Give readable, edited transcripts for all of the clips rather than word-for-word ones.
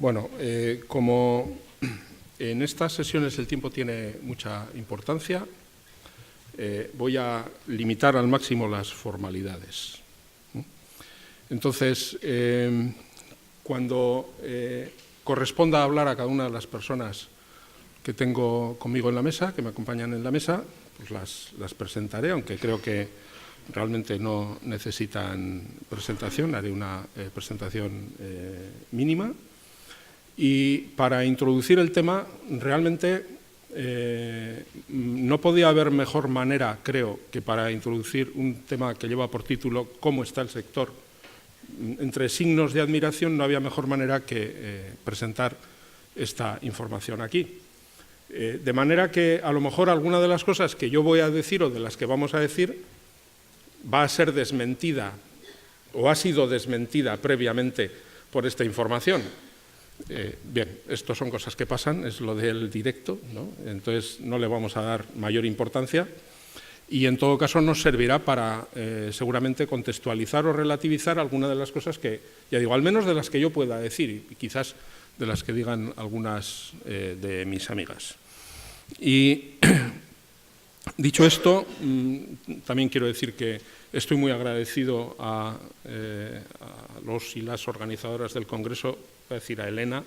Bueno, como en estas sesiones el tiempo tiene mucha importancia, voy a limitar al máximo las formalidades. Entonces, cuando corresponda hablar a cada una de las personas que tengo conmigo en la mesa, que me acompañan en la mesa, pues las presentaré, aunque creo que realmente no necesitan presentación, haré una presentación mínima. Y para introducir el tema, realmente no podía haber mejor manera, creo, que para introducir un tema que lleva por título ¿Cómo está el sector? Entre signos de admiración, no había mejor manera que presentar esta información aquí. De manera que a lo mejor alguna de las cosas que yo voy a decir o de las que vamos a decir va a ser desmentida o ha sido desmentida previamente por esta información. Bien, esto son cosas que pasan, es lo del directo, ¿no? Entonces no le vamos a dar mayor importancia y en todo caso nos servirá para seguramente contextualizar o relativizar algunas de las cosas que, ya digo, al menos de las que yo pueda decir y quizás de las que digan algunas de mis amigas. Y dicho esto, también quiero decir que estoy muy agradecido a los y las organizadoras del Congreso, voy a decir a Elena,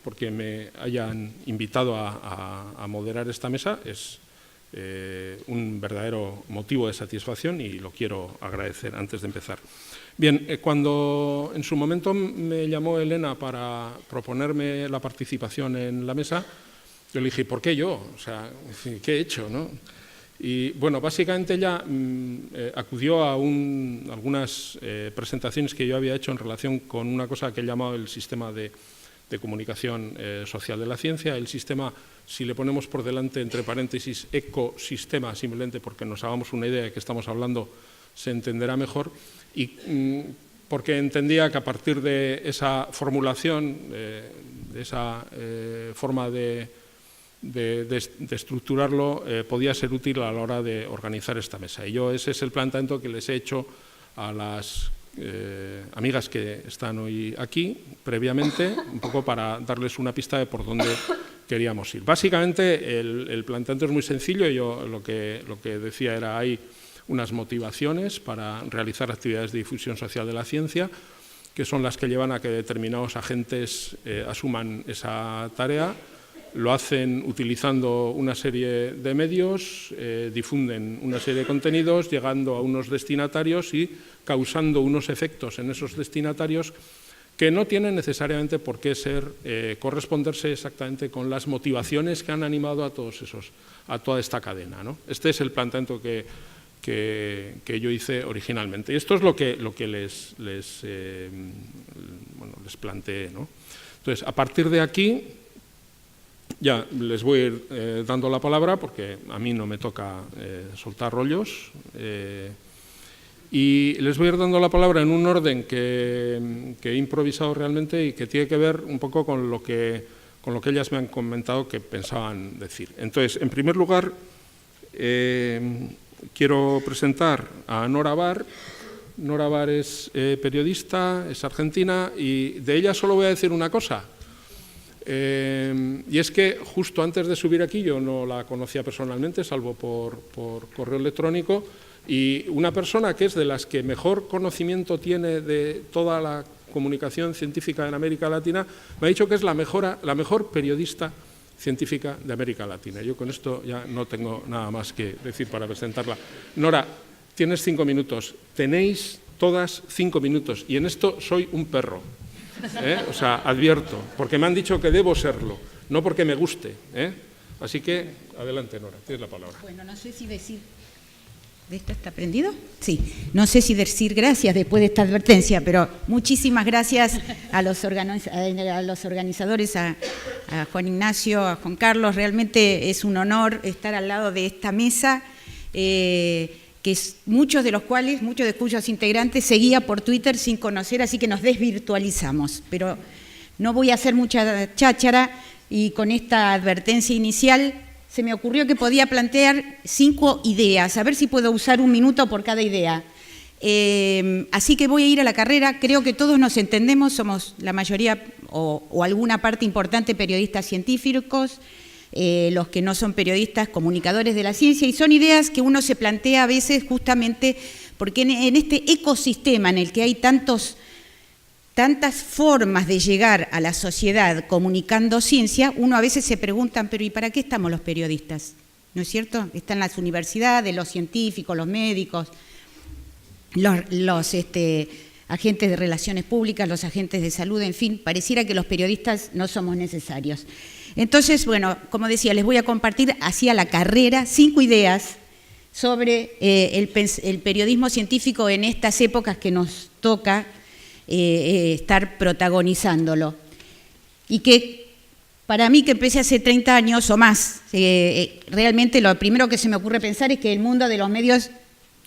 porque me hayan invitado a moderar esta mesa. Es un verdadero motivo de satisfacción y lo quiero agradecer antes de empezar. Bien, cuando en su momento me llamó Elena para proponerme la participación en la mesa, yo le dije, ¿por qué yo? O sea, ¿qué he hecho, no? Y bueno, básicamente ella acudió a algunas presentaciones que yo había hecho en relación con una cosa que he llamado el sistema de comunicación social de la ciencia. El sistema, si le ponemos por delante entre paréntesis ecosistema, simplemente porque nos hagamos una idea de qué estamos hablando, se entenderá mejor. Y porque entendía que a partir de esa formulación, de esa forma de estructurarlo, podía ser útil a la hora de organizar esta mesa. Y yo ese es el planteamiento que les he hecho a las amigas que están hoy aquí previamente, un poco para darles una pista de por dónde queríamos ir. Básicamente el planteamiento es muy sencillo. Yo lo que decía era hay unas motivaciones para realizar actividades de difusión social de la ciencia, que son las que llevan a que determinados agentes asuman esa tarea. Lo hacen utilizando una serie de medios, difunden una serie de contenidos, llegando a unos destinatarios y causando unos efectos en esos destinatarios que no tienen necesariamente por qué corresponderse exactamente con las motivaciones que han animado a toda esta cadena, ¿no? Este es el planteamiento que yo hice originalmente. Y esto es lo que les planteé, ¿no? Entonces, a partir de aquí, ya les voy a ir dando la palabra porque a mí no me toca soltar rollos y les voy a ir dando la palabra en un orden que he improvisado realmente y que tiene que ver un poco con lo que ellas me han comentado que pensaban decir. Entonces, en primer lugar, quiero presentar a Nora Barr. Nora Barr es periodista, es argentina y de ella solo voy a decir una cosa. Y es que justo antes de subir aquí yo no la conocía personalmente, salvo por correo electrónico, y una persona que es de las que mejor conocimiento tiene de toda la comunicación científica en América Latina, me ha dicho que es la mejor periodista científica de América Latina. Yo con esto ya no tengo nada más que decir para presentarla. Nora, tienes 5 minutos, tenéis todas 5 minutos, y en esto soy un perro. O sea, advierto, porque me han dicho que debo serlo, no porque me guste. Así que, adelante, Nora, tienes la palabra. Bueno, no sé si decir... ¿De esto está prendido? Sí. No sé si decir gracias después de esta advertencia, pero muchísimas gracias a los organizadores, a Juan Ignacio, a Juan Carlos. Realmente es un honor estar al lado de esta mesa, muchos de cuyos integrantes seguía por Twitter sin conocer, así que nos desvirtualizamos. Pero no voy a hacer mucha cháchara y con esta advertencia inicial se me ocurrió que podía plantear 5 ideas, a ver si puedo usar 1 minuto por cada idea. Así que voy a ir a la carrera. Creo que todos nos entendemos, somos la mayoría o alguna parte importante periodistas científicos, los que no son periodistas, comunicadores de la ciencia, y son ideas que uno se plantea a veces justamente porque en este ecosistema en el que hay tantas formas de llegar a la sociedad comunicando ciencia, uno a veces se pregunta, pero ¿y para qué estamos los periodistas? ¿No es cierto? Están las universidades, los científicos, los médicos, los agentes de relaciones públicas, los agentes de salud, en fin, pareciera que los periodistas no somos necesarios. Entonces, bueno, como decía, les voy a compartir hacia la carrera 5 ideas sobre el periodismo científico en estas épocas que nos toca estar protagonizándolo. Y que para mí, que empecé hace 30 años o más, realmente lo primero que se me ocurre pensar es que el mundo de los medios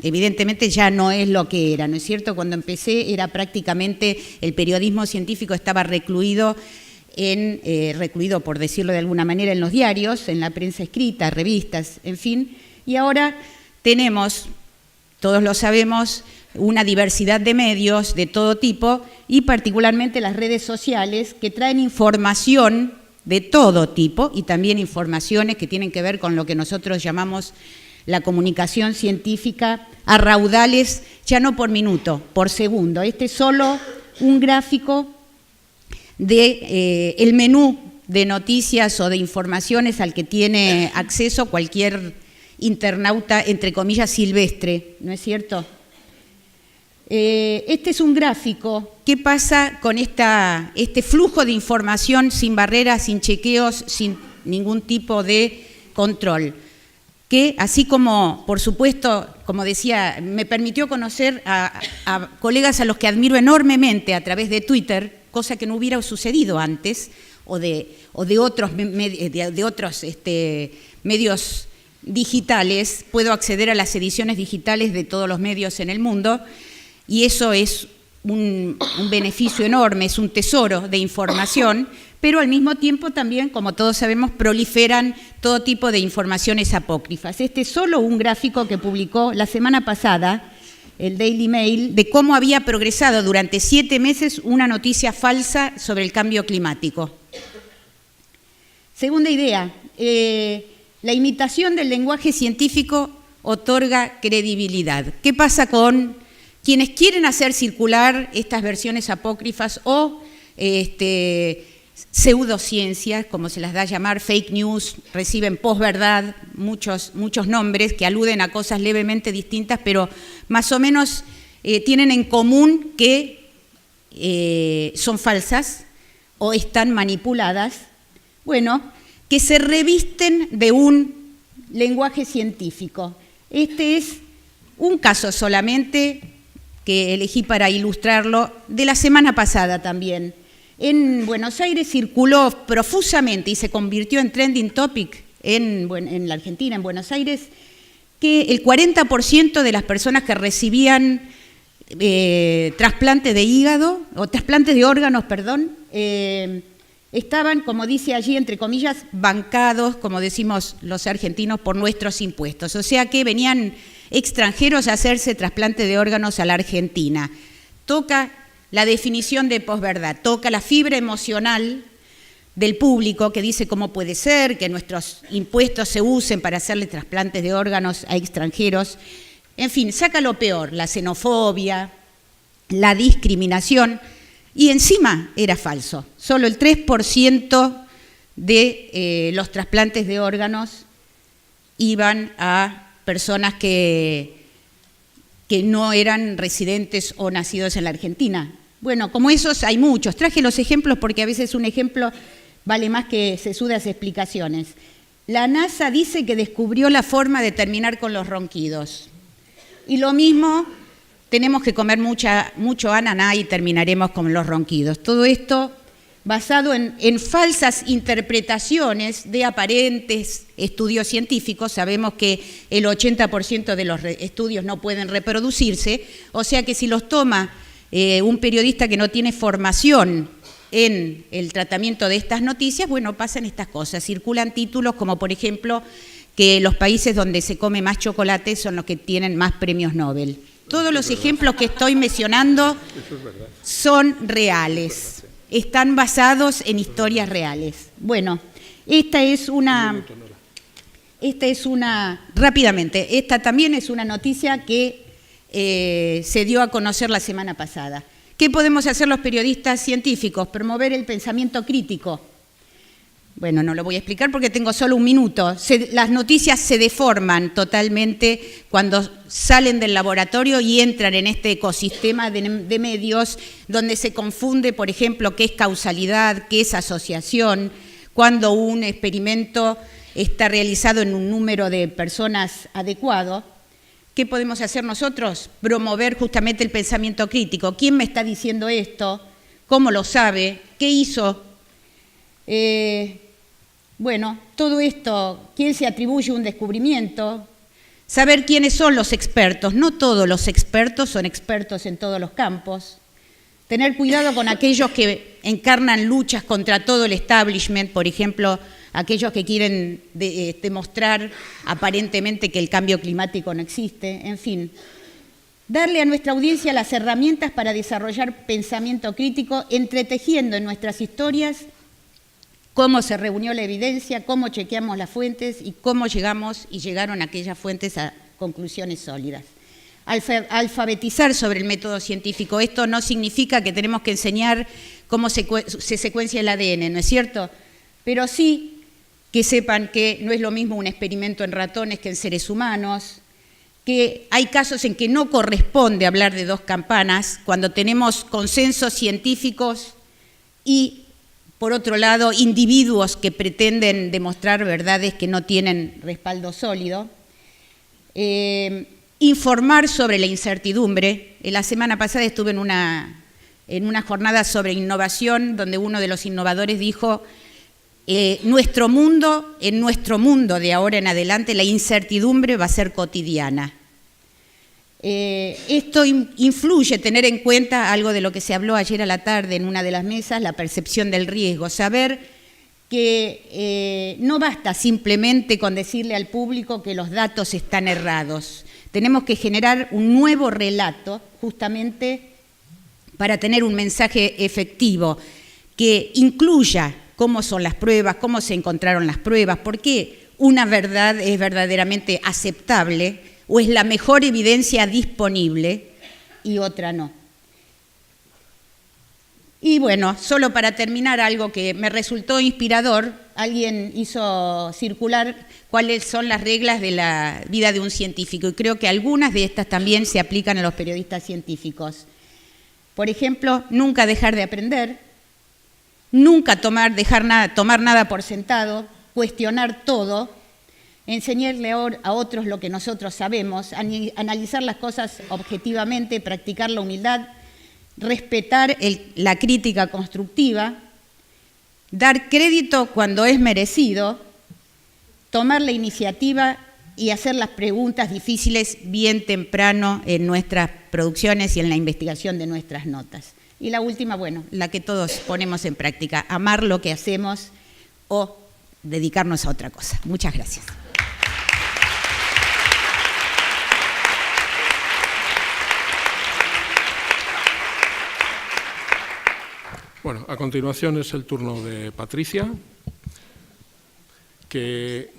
evidentemente ya no es lo que era, ¿no es cierto? Cuando empecé era prácticamente, el periodismo científico estaba recluido, por decirlo de alguna manera, en los diarios, en la prensa escrita, revistas, en fin, y ahora tenemos, todos lo sabemos, una diversidad de medios de todo tipo y particularmente las redes sociales que traen información de todo tipo y también informaciones que tienen que ver con lo que nosotros llamamos la comunicación científica a raudales, ya no por minuto, por segundo. Este es solo un gráfico de el menú de noticias o de informaciones al que tiene acceso cualquier internauta, entre comillas, silvestre, ¿no es cierto? Este es un gráfico. ¿Qué pasa con este flujo de información sin barreras, sin chequeos, sin ningún tipo de control? Que así como, por supuesto, como decía, me permitió conocer a colegas a los que admiro enormemente a través de Twitter, cosa que no hubiera sucedido antes, o de otros medios digitales. Puedo acceder a las ediciones digitales de todos los medios en el mundo, y eso es un beneficio enorme, es un tesoro de información, pero al mismo tiempo también, como todos sabemos, proliferan todo tipo de informaciones apócrifas. Este es solo un gráfico que publicó la semana pasada el Daily Mail de cómo había progresado durante 7 meses una noticia falsa sobre el cambio climático. Segunda idea, la imitación del lenguaje científico otorga credibilidad. ¿Qué pasa con quienes quieren hacer circular estas versiones apócrifas o pseudociencias, como se las da a llamar, fake news, reciben posverdad, muchos nombres que aluden a cosas levemente distintas, pero más o menos tienen en común que son falsas o están manipuladas, bueno, que se revisten de un lenguaje científico. Este es un caso solamente que elegí para ilustrarlo, de la semana pasada también. En Buenos Aires circuló profusamente y se convirtió en trending topic en la Argentina, en Buenos Aires, que el 40% de las personas que recibían trasplantes de hígado, o trasplantes de órganos, perdón, estaban, como dice allí, entre comillas, bancados, como decimos los argentinos, por nuestros impuestos. O sea que venían extranjeros a hacerse trasplante de órganos a la Argentina. Toca la definición de posverdad, toca la fibra emocional del público que dice cómo puede ser que nuestros impuestos se usen para hacerle trasplantes de órganos a extranjeros. En fin, saca lo peor, la xenofobia, la discriminación, y encima era falso. Solo el 3% de los trasplantes de órganos iban a personas que no eran residentes o nacidos en la Argentina. Bueno, como esos hay muchos. Traje los ejemplos porque a veces un ejemplo vale más que sesudas explicaciones. La NASA dice que descubrió la forma de terminar con los ronquidos. Y lo mismo, tenemos que comer mucho ananá y terminaremos con los ronquidos. Todo esto basado en falsas interpretaciones de aparentes estudios científicos. Sabemos que el 80% de los estudios no pueden reproducirse, o sea que si los toma un periodista que no tiene formación en el tratamiento de estas noticias, bueno, pasan estas cosas. Circulan títulos como, por ejemplo, que los países donde se come más chocolate son los que tienen más premios Nobel. Todos los ejemplos que estoy mencionando son reales, están basados en historias reales. Bueno, esta también es una noticia que se dio a conocer la semana pasada. ¿Qué podemos hacer los periodistas científicos? Promover el pensamiento crítico. Bueno, no lo voy a explicar porque tengo solo un minuto. Las noticias se deforman totalmente cuando salen del laboratorio y entran en este ecosistema de medios donde se confunde, por ejemplo, qué es causalidad, qué es asociación, cuando un experimento está realizado en un número de personas adecuado. ¿Qué podemos hacer nosotros? Promover justamente el pensamiento crítico. ¿Quién me está diciendo esto? ¿Cómo lo sabe? ¿Qué hizo? Bueno, todo esto, ¿quién se atribuye un descubrimiento? Saber quiénes son los expertos. No todos los expertos son expertos en todos los campos. Tener cuidado con aquellos que encarnan luchas contra todo el establishment, por ejemplo, aquellos que quieren demostrar aparentemente que el cambio climático no existe, en fin. Darle a nuestra audiencia las herramientas para desarrollar pensamiento crítico, entretejiendo en nuestras historias cómo se reunió la evidencia, cómo chequeamos las fuentes y cómo llegaron aquellas fuentes a conclusiones sólidas. Alfabetizar sobre el método científico. Esto no significa que tenemos que enseñar cómo se secuencia el ADN, ¿no es cierto? Pero sí que sepan que no es lo mismo un experimento en ratones que en seres humanos, que hay casos en que no corresponde hablar de dos campanas, cuando tenemos consensos científicos y, por otro lado, individuos que pretenden demostrar verdades que no tienen respaldo sólido. Informar sobre la incertidumbre. La semana pasada estuve en una jornada sobre innovación donde uno de los innovadores dijo: en nuestro mundo de ahora en adelante la incertidumbre va a ser cotidiana. Esto influye, tener en cuenta algo de lo que se habló ayer a la tarde en una de las mesas, la percepción del riesgo, saber que no basta simplemente con decirle al público que los datos están errados. Tenemos que generar un nuevo relato justamente para tener un mensaje efectivo que incluya cómo son las pruebas, cómo se encontraron las pruebas, por qué una verdad es verdaderamente aceptable o es la mejor evidencia disponible y otra no. Y bueno, solo para terminar, algo que me resultó inspirador, alguien hizo circular cuáles son las reglas de la vida de un científico y creo que algunas de estas también se aplican a los periodistas científicos. Por ejemplo, nunca dejar de aprender, nunca tomar nada por sentado, cuestionar todo, enseñarle a otros lo que nosotros sabemos, analizar las cosas objetivamente, practicar la humildad, respetar la crítica constructiva, dar crédito cuando es merecido, tomar la iniciativa y hacer las preguntas difíciles bien temprano en nuestras producciones y en la investigación de nuestras notas. Y la última, bueno, la que todos ponemos en práctica, amar lo que hacemos o dedicarnos a otra cosa. Muchas gracias. Bueno, a continuación es el turno de Patricia, que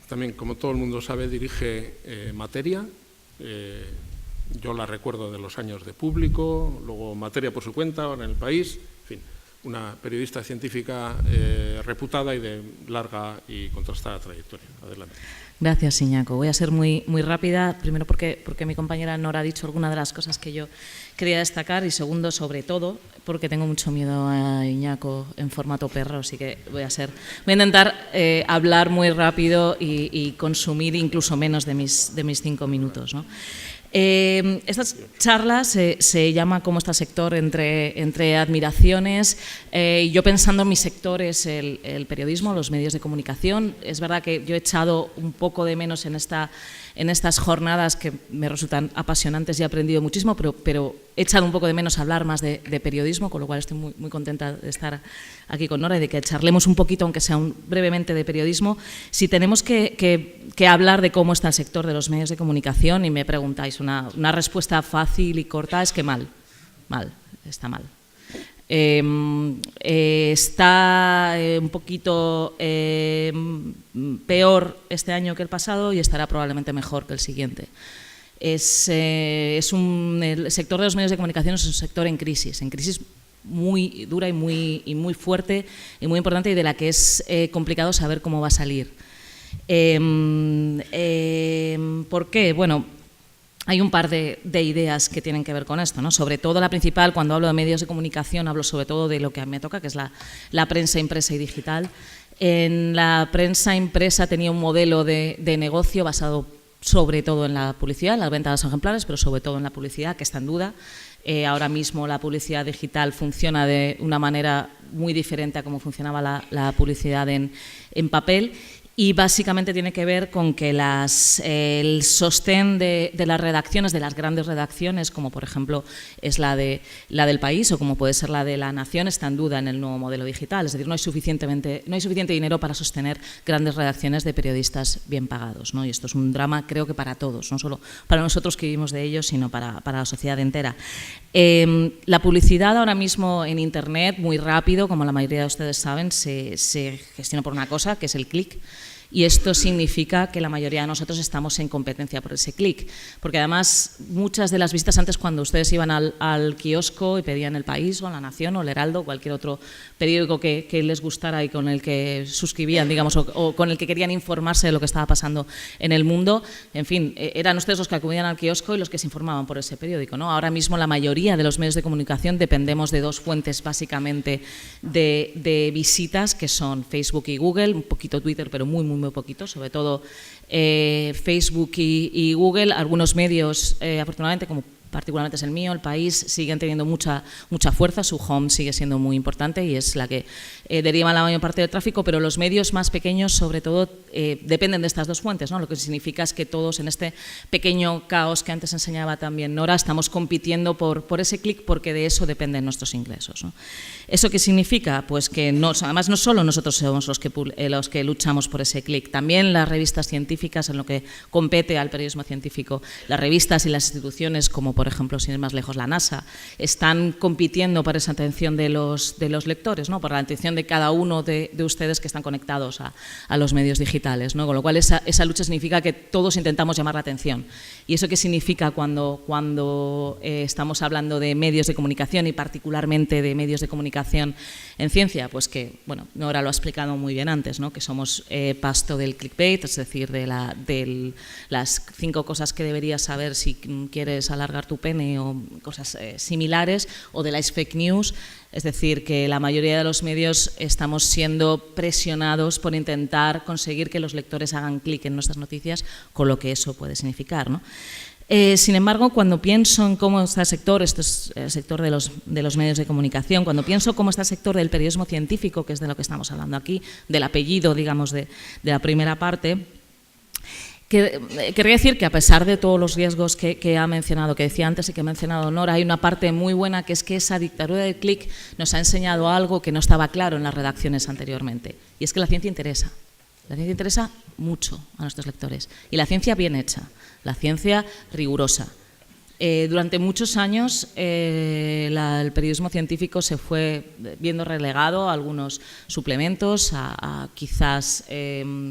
también, como todo el mundo sabe, dirige Materia. Yo la recuerdo de los años de Público, luego Materia por su cuenta, ahora en El País, en fin, una periodista científica reputada y de larga y contrastada trayectoria. Adelante. Gracias, Iñaco. Voy a ser muy rápida, primero porque mi compañera Nora ha dicho algunas de las cosas que yo quería destacar y segundo, sobre todo, porque tengo mucho miedo a Iñaco en formato perro, así que voy a intentar hablar muy rápido y consumir incluso menos de mis 5 minutos, ¿no? Esta charla se llama ¿Cómo está el sector? Entre admiraciones. Yo pensando en mi sector es el periodismo, los medios de comunicación. Es verdad que yo he echado un poco de menos en estas jornadas que me resultan apasionantes y he aprendido muchísimo, pero he echado un poco de menos hablar más de periodismo, con lo cual estoy muy contenta de estar aquí con Nora y de que charlemos un poquito, aunque sea brevemente, de periodismo. Si tenemos que hablar de cómo está el sector de los medios de comunicación y me preguntáis una respuesta fácil y corta, es que está mal. Está un poquito peor este año que el pasado y estará probablemente mejor que el siguiente. El sector de los medios de comunicación es un sector en crisis muy dura y muy fuerte y muy importante, y de la que es complicado saber cómo va a salir. ¿Por qué? Bueno, hay un par de ideas que tienen que ver con esto, ¿no? Sobre todo la principal, cuando hablo de medios de comunicación, hablo sobre todo de lo que a mí me toca, que es la prensa impresa y digital. En la prensa impresa tenía un modelo de negocio basado sobre todo en la publicidad, en la venta de los ejemplares, pero sobre todo en la publicidad, que está en duda. Ahora mismo la publicidad digital funciona de una manera muy diferente a cómo funcionaba la publicidad en papel. Y básicamente tiene que ver con que el sostén de las redacciones, de las grandes redacciones, como por ejemplo es la del País o como puede ser la de La Nación, está en duda en el nuevo modelo digital. Es decir, no hay suficiente dinero para sostener grandes redacciones de periodistas bien pagados, ¿no? Y esto es un drama, creo que para todos, no solo para nosotros que vivimos de ello, sino para la sociedad entera. La publicidad ahora mismo en Internet, muy rápido, como la mayoría de ustedes saben, se gestiona por una cosa, que es el clic. Y esto significa que la mayoría de nosotros estamos en competencia por ese clic, porque además muchas de las visitas antes, cuando ustedes iban al kiosco y pedían El País o La Nación o El Heraldo, cualquier otro periódico que les gustara y con el que suscribían, digamos, o con el que querían informarse de lo que estaba pasando en el mundo, en fin, eran ustedes los que acudían al kiosco y los que se informaban por ese periódico, ¿no? Ahora mismo la mayoría de los medios de comunicación dependemos de dos fuentes básicamente de visitas, que son Facebook y Google, un poquito Twitter, pero muy poquito, sobre todo Facebook y Google. Algunos medios, afortunadamente, como particularmente es el mío, El País, siguen teniendo mucha fuerza, su home sigue siendo muy importante y es la que deriva la mayor parte del tráfico, pero los medios más pequeños, sobre todo, dependen de estas dos fuentes, ¿no? Lo que significa es que todos en este pequeño caos que antes enseñaba también Nora, estamos compitiendo por ese clic, porque de eso dependen nuestros ingresos, ¿no? ¿Eso qué significa? Pues que además no solo nosotros somos los que luchamos por ese clic, también las revistas científicas, en lo que compete al periodismo científico, las revistas y las instituciones, como por ejemplo, sin ir más lejos, la NASA, están compitiendo por esa atención de los lectores, ¿no? Por la atención de cada uno de ustedes que están conectados a los medios digitales, ¿no? Con lo cual esa lucha significa que todos intentamos llamar la atención. ¿Y eso qué significa cuando estamos hablando de medios de comunicación y particularmente de medios de comunicación en ciencia? Pues que, bueno, Nora lo ha explicado muy bien antes, ¿no? Que somos pasto del clickbait, es decir, de las 5 cosas que deberías saber si quieres alargar tu pene o cosas similares, o de las fake news. Es decir, que la mayoría de los medios estamos siendo presionados por intentar conseguir que los lectores hagan clic en nuestras noticias, con lo que eso puede significar, ¿no? Sin embargo, cuando pienso en cómo está el sector, esto es el sector de los medios de comunicación, cuando pienso cómo está el sector del periodismo científico, que es de lo que estamos hablando aquí, del apellido, digamos, de la primera parte, querría decir que a pesar de todos los riesgos que ha mencionado, que decía antes y que ha mencionado Nora, hay una parte muy buena, que es que esa dictadura del clic nos ha enseñado algo que no estaba claro en las redacciones anteriormente, y es que la ciencia interesa. La ciencia interesa mucho a nuestros lectores, y la ciencia bien hecha, la ciencia rigurosa. Durante muchos años el periodismo científico se fue viendo relegado a algunos suplementos, a quizás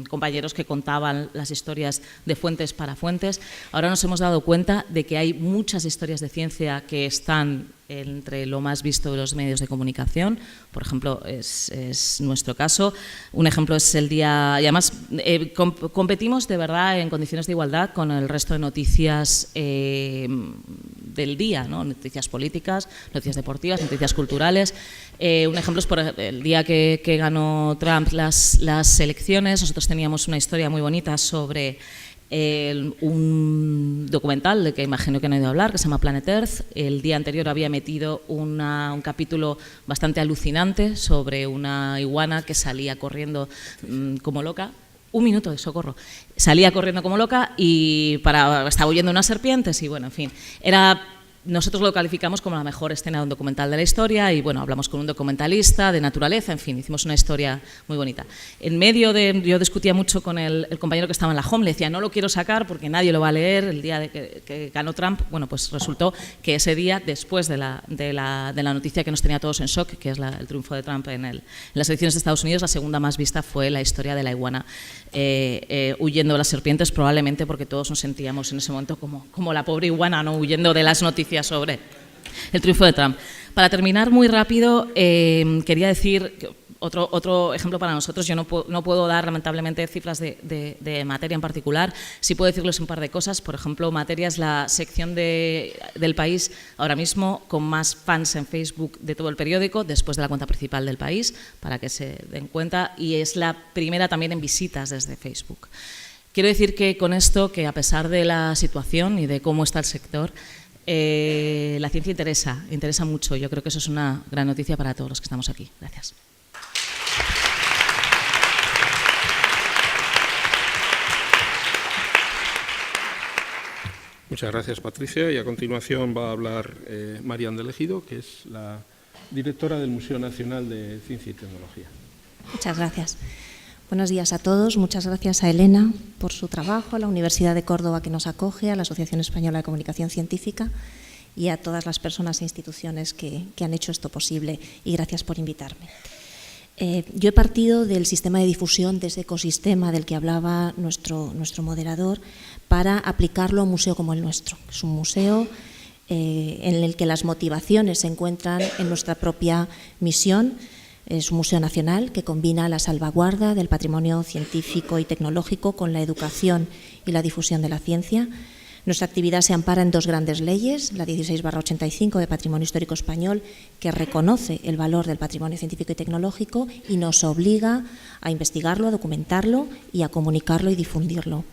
compañeros que contaban las historias de fuentes para fuentes. Ahora nos hemos dado cuenta de que hay muchas historias de ciencia que están entre lo más visto de los medios de comunicación. Por ejemplo, es nuestro caso. Un ejemplo es el día, y además competimos de verdad en condiciones de igualdad con el resto de noticias del día, ¿no? Noticias políticas, noticias deportivas, noticias culturales. Un ejemplo es por el día que ganó Trump las elecciones. Nosotros teníamos una historia muy bonita sobre un documental del que imagino que han oído hablar, que se llama Planet Earth. El día anterior había metido un capítulo bastante alucinante sobre una iguana que salía corriendo como loca. Un minuto de socorro. Salía corriendo como loca y estaba huyendo unas serpientes y, bueno, en fin, era nosotros lo calificamos como la mejor escena de un documental de la historia y, bueno, hablamos con un documentalista de naturaleza, en fin, hicimos una historia muy bonita. En medio yo discutía mucho con el compañero que estaba en la Home, le decía, no lo quiero sacar porque nadie lo va a leer el día de que ganó Trump. Bueno, pues resultó que ese día, después de la noticia que nos tenía todos en shock, que es el triunfo de Trump en las elecciones de Estados Unidos, la segunda más vista fue la historia de la iguana huyendo de las serpientes, probablemente porque todos nos sentíamos en ese momento como la pobre iguana, ¿no?, huyendo de las noticias sobre el triunfo de Trump. Para terminar muy rápido, quería decir que otro ejemplo para nosotros. Yo no puedo dar lamentablemente cifras de materia en particular. Sí puedo decirles un par de cosas. Por ejemplo, materia es la sección del País ahora mismo con más fans en Facebook de todo el periódico, después de la cuenta principal del País, para que se den cuenta, y es la primera también en visitas desde Facebook. Quiero decir que con esto, que a pesar de la situación y de cómo está el sector, la ciencia interesa mucho. Yo creo que eso es una gran noticia para todos los que estamos aquí. Gracias. Muchas gracias, Patricia. Y a continuación va a hablar Marian del Ejido, que es la directora del Museo Nacional de Ciencia y Tecnología. Muchas gracias. Buenos días a todos. Muchas gracias a Elena por su trabajo, a la Universidad de Córdoba que nos acoge, a la Asociación Española de Comunicación Científica y a todas las personas e instituciones que han hecho esto posible, y gracias por invitarme. Yo he partido del sistema de difusión, de ese ecosistema del que hablaba nuestro moderador, para aplicarlo a un museo como el nuestro. Es un museo en el que las motivaciones se encuentran en nuestra propia misión. Es un museo nacional que combina la salvaguarda del patrimonio científico y tecnológico con la educación y la difusión de la ciencia. Nuestra actividad se ampara en dos grandes leyes, la 16/85 de Patrimonio Histórico Español, que reconoce el valor del patrimonio científico y tecnológico y nos obliga a investigarlo, a documentarlo y a comunicarlo y difundirlo.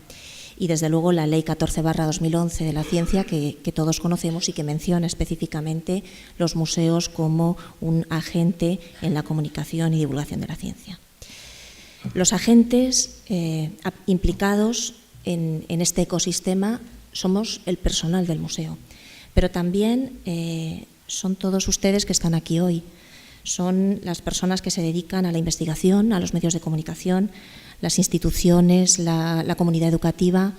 Y desde luego la Ley 14/2011 de la Ciencia, que todos conocemos y que menciona específicamente los museos como un agente en la comunicación y divulgación de la ciencia. Los agentes implicados en este ecosistema somos el personal del museo, pero también son todos ustedes que están aquí hoy. Son las personas que se dedican a la investigación, a los medios de comunicación, las instituciones, la comunidad educativa.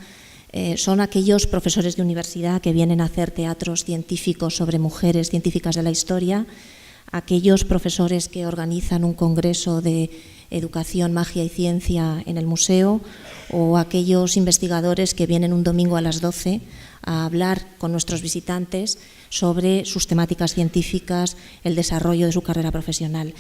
Son aquellos profesores de universidad que vienen a hacer teatros científicos sobre mujeres científicas de la historia, aquellos profesores que organizan un congreso de educación, magia y ciencia en el museo, o aquellos investigadores que vienen un domingo a las 12 a hablar con nuestros visitantes sobre sus temáticas científicas, el desarrollo de su carrera profesional.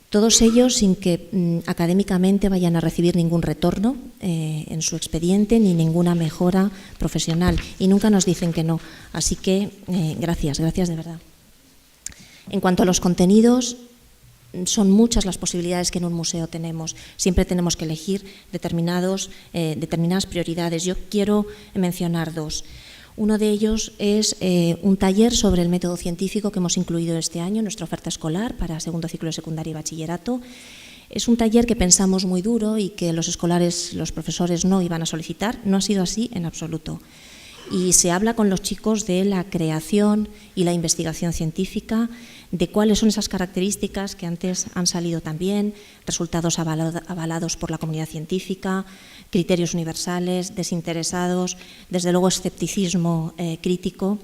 Todos ellos sin que académicamente vayan a recibir ningún retorno en su expediente ni ninguna mejora profesional, y nunca nos dicen que no. Así que gracias de verdad. En cuanto a los contenidos, son muchas las posibilidades que en un museo tenemos. Siempre tenemos que elegir determinadas prioridades. Yo quiero mencionar dos. Uno de ellos es un taller sobre el método científico que hemos incluido este año en nuestra oferta escolar para segundo ciclo de secundaria y bachillerato. Es un taller que pensamos muy duro y que los profesores no iban a solicitar. No ha sido así en absoluto. Y se habla con los chicos de la creación y la investigación científica, de cuáles son esas características que antes han salido también, resultados avalados por la comunidad científica, criterios universales, desinteresados, desde luego escepticismo crítico,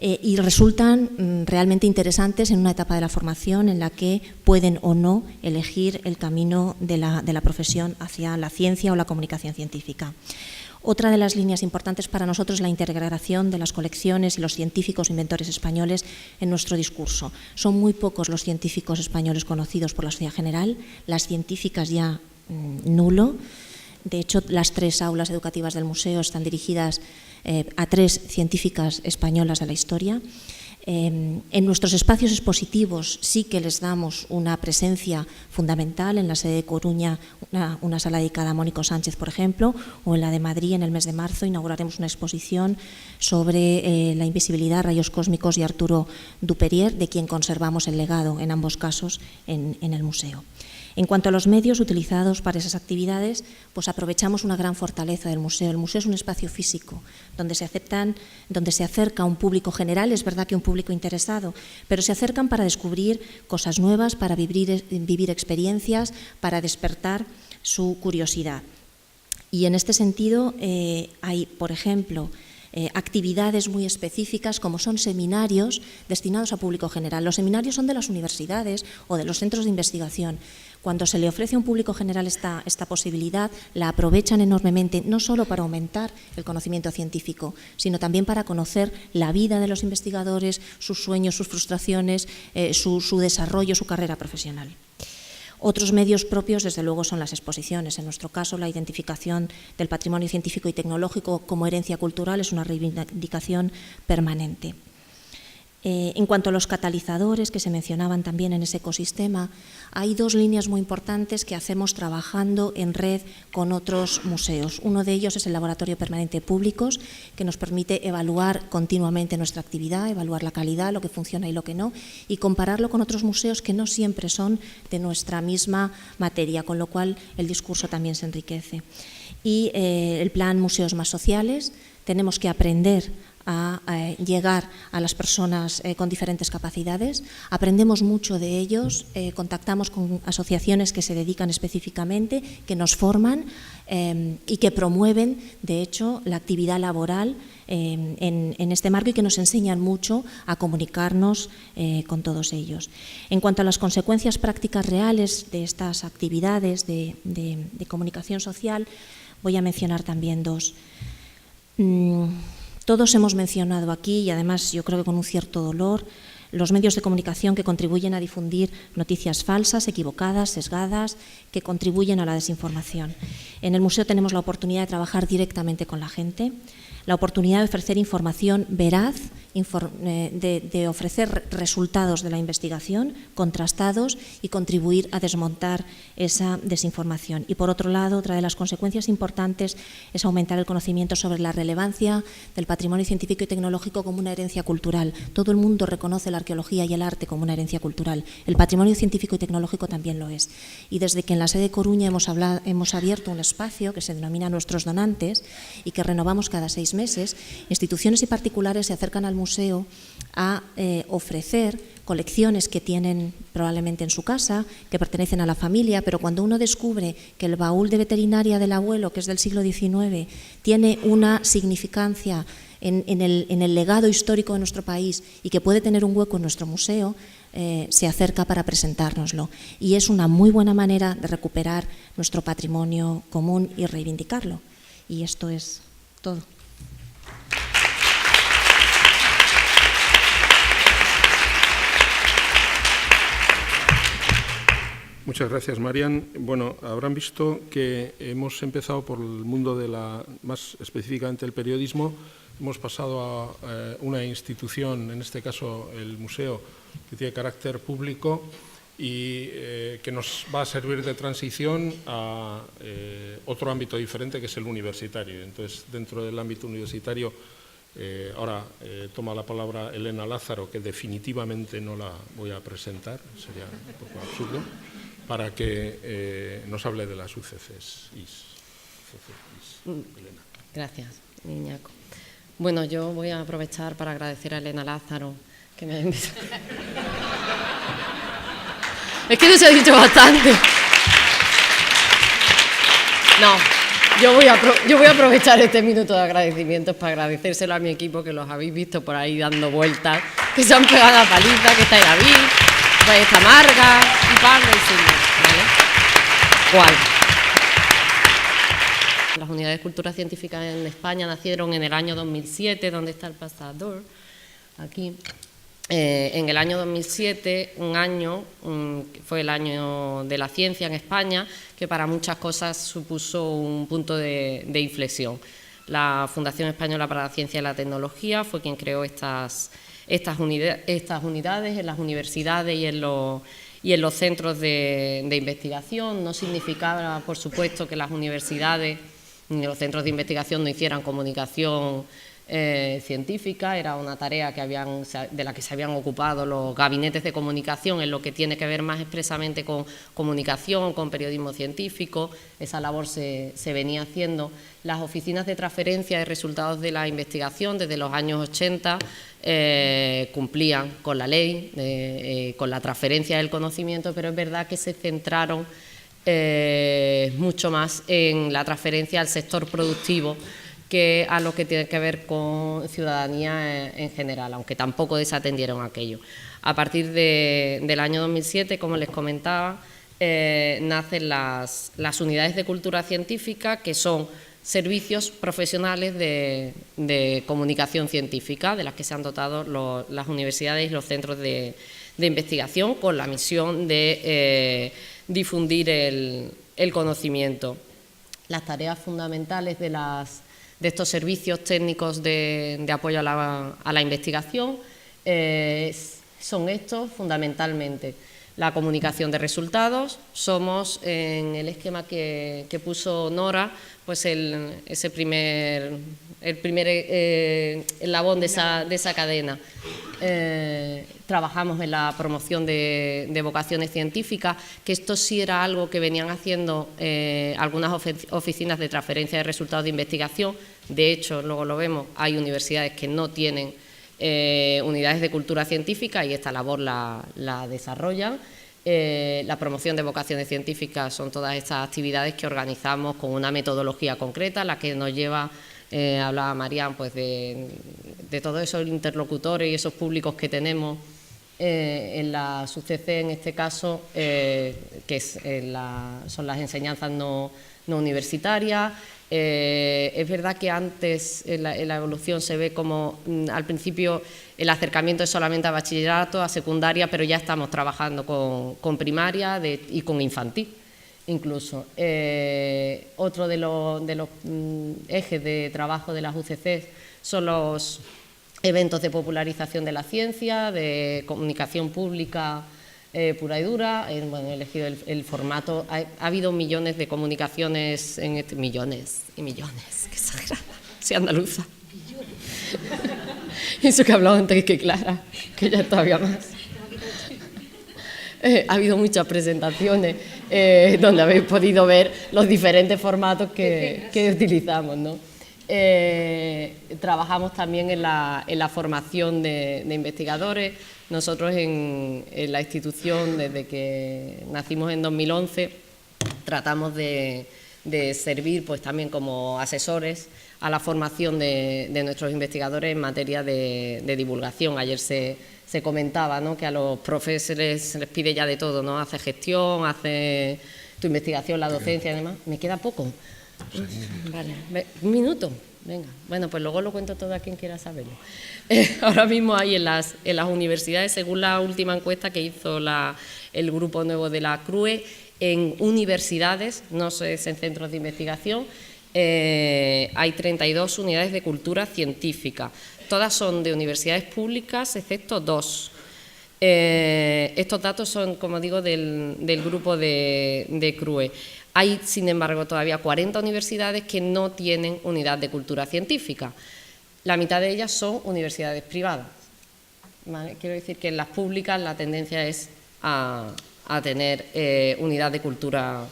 y resultan realmente interesantes en una etapa de la formación en la que pueden o no elegir el camino de la profesión hacia la ciencia o la comunicación científica. Otra de las líneas importantes para nosotros es la integración de las colecciones y los científicos inventores españoles en nuestro discurso. Son muy pocos los científicos españoles conocidos por la sociedad general, las científicas ya nulo. De hecho, las 3 aulas educativas del museo están dirigidas a 3 científicas españolas de la historia. En nuestros espacios expositivos sí que les damos una presencia fundamental. En la sede de Coruña, una sala dedicada a Mónico Sánchez, por ejemplo, o en la de Madrid, en el mes de marzo, inauguraremos una exposición sobre la invisibilidad, rayos cósmicos y Arturo Duperier, de quien conservamos el legado en ambos casos en el museo. En cuanto a los medios utilizados para esas actividades, pues aprovechamos una gran fortaleza del museo. El museo es un espacio físico donde se acerca un público general, es verdad que un público interesado, pero se acercan para descubrir cosas nuevas, para vivir experiencias, para despertar su curiosidad. Y en este sentido hay, por ejemplo, actividades muy específicas como son seminarios destinados a público general. Los seminarios son de las universidades o de los centros de investigación. Cuando se le ofrece a un público general esta posibilidad, la aprovechan enormemente, no solo para aumentar el conocimiento científico, sino también para conocer la vida de los investigadores, sus sueños, sus frustraciones, su desarrollo, su carrera profesional. Otros medios propios, desde luego, son las exposiciones. En nuestro caso, la identificación del patrimonio científico y tecnológico como herencia cultural es una reivindicación permanente. En cuanto a los catalizadores que se mencionaban también en ese ecosistema, hay dos líneas muy importantes que hacemos trabajando en red con otros museos. Uno de ellos es el Laboratorio Permanente de Públicos, que nos permite evaluar continuamente nuestra actividad, evaluar la calidad, lo que funciona y lo que no, y compararlo con otros museos que no siempre son de nuestra misma materia, con lo cual el discurso también se enriquece. Y el plan Museos Más Sociales, tenemos que aprender a llegar a las personas con diferentes capacidades. Aprendemos mucho de ellos, contactamos con asociaciones que se dedican específicamente, que nos forman y que promueven, de hecho, la actividad laboral en este marco y que nos enseñan mucho a comunicarnos con todos ellos. En cuanto a las consecuencias prácticas reales de estas actividades de comunicación social, voy a mencionar también dos. Todos hemos mencionado aquí, y además yo creo que con un cierto dolor, los medios de comunicación que contribuyen a difundir noticias falsas, equivocadas, sesgadas, que contribuyen a la desinformación. En el museo tenemos la oportunidad de trabajar directamente con la gente, la oportunidad de ofrecer información veraz, de ofrecer resultados de la investigación contrastados y contribuir a desmontar esa desinformación. Y por otro lado, otra de las consecuencias importantes es aumentar el conocimiento sobre la relevancia del patrimonio científico y tecnológico como una herencia cultural. Todo el mundo reconoce la arqueología y el arte como una herencia cultural. El patrimonio científico y tecnológico también lo es. Y desde que en la sede de Coruña hemos abierto un espacio que se denomina Nuestros Donantes y que renovamos cada 6 meses, instituciones y particulares se acercan al museo a ofrecer colecciones que tienen probablemente en su casa, que pertenecen a la familia, pero cuando uno descubre que el baúl de veterinaria del abuelo, que es del siglo XIX, tiene una significancia en el legado histórico de nuestro país y que puede tener un hueco en nuestro museo, se acerca para presentárnoslo. Y es una muy buena manera de recuperar nuestro patrimonio común y reivindicarlo. Y esto es todo. Muchas gracias, Marian. Bueno, habrán visto que hemos empezado por el mundo más específicamente el periodismo. Hemos pasado a una institución, en este caso el museo, que tiene carácter público y que nos va a servir de transición a otro ámbito diferente, que es el universitario. Entonces, dentro del ámbito universitario, ahora toma la palabra Elena Lázaro, que definitivamente no la voy a presentar, sería un poco absurdo, para que nos hable de las UCCs. Elena. Gracias, Iñaco. Bueno, yo voy a aprovechar para agradecer a Elena Lázaro que me ha invitado. Es que no se ha dicho bastante. No, yo voy a aprovechar este minuto de agradecimientos para agradecérselo a mi equipo, que los habéis visto por ahí dando vueltas, que se han pegado a paliza, que está ahí David, que está Marga y Pablo y Silvia, ¿vale? ¿Cuál? Las unidades de cultura científica en España nacieron en el año 2007, donde está el pasador, aquí. En el año 2007, un año, fue el año de la ciencia en España, que para muchas cosas supuso un punto de inflexión. La Fundación Española para la Ciencia y la Tecnología fue quien creó estas unidades en las universidades y en los centros de investigación. No significaba, por supuesto, que las universidades ni los centros de investigación no hicieran comunicación científica, era una tarea de la que se habían ocupado los gabinetes de comunicación en lo que tiene que ver más expresamente con comunicación, con periodismo científico. Esa labor se venía haciendo. Las oficinas de transferencia de resultados de la investigación desde los años 80 cumplían con la ley, con la transferencia del conocimiento, pero es verdad que se centraron mucho más en la transferencia al sector productivo que a lo que tiene que ver con ciudadanía en general, aunque tampoco desatendieron aquello. A partir del año 2007, como les comentaba, nacen las unidades de cultura científica, que son servicios profesionales de comunicación científica, de las que se han dotado las universidades y los centros de investigación, con la misión de difundir el conocimiento. Las tareas fundamentales de estos servicios técnicos de apoyo a la investigación son estos, fundamentalmente. La comunicación de resultados. Somos, en el esquema que puso Nora, pues el primer eslabón de esa cadena. Trabajamos en la promoción de vocaciones científicas, que esto sí era algo que venían haciendo algunas oficinas de transferencia de resultados de investigación. De hecho, luego lo vemos, hay universidades que no tienen unidades de cultura científica y esta labor la desarrollan. La promoción de vocaciones científicas son todas estas actividades que organizamos con una metodología concreta, la que nos lleva, hablaba Marian, pues de todos esos interlocutores y esos públicos que tenemos en la SUCC, en este caso, que son las enseñanzas no universitarias. Es verdad que antes en la evolución se ve como al principio el acercamiento es solamente a bachillerato, a secundaria, pero ya estamos trabajando con primaria y con infantil incluso. Otro de los ejes de trabajo de las UCC son los eventos de popularización de la ciencia, de comunicación pública pura y dura. Bueno, he elegido el formato. Ha habido millones de comunicaciones, millones y millones, qué exagerada, soy andaluza. Eso que he hablado antes que Clara, que ya es todavía más. Ha habido muchas presentaciones donde habéis podido ver los diferentes formatos que utilizamos, ¿no? Trabajamos también en la formación de investigadores. Nosotros en la institución, desde que nacimos en 2011, tratamos de servir pues también como asesores a la formación de nuestros investigadores en materia de divulgación. Ayer se comentaba, ¿no?, que a los profes se les pide ya de todo, ¿no? Hace gestión, hace tu investigación, la docencia y demás. ¿Me queda poco? Vale, un minuto. Venga, bueno, pues luego lo cuento todo a quien quiera saberlo. Ahora mismo hay en las universidades, según la última encuesta que hizo el grupo nuevo de la CRUE, en universidades, no es en centros de investigación, hay 32 unidades de cultura científica. Todas son de universidades públicas, excepto 2. Estos datos son, como digo, del grupo de CRUE. Hay, sin embargo, todavía 40 universidades que no tienen unidad de cultura científica. La mitad de ellas son universidades privadas, ¿vale? Quiero decir que en las públicas la tendencia es a tener unidad de cultura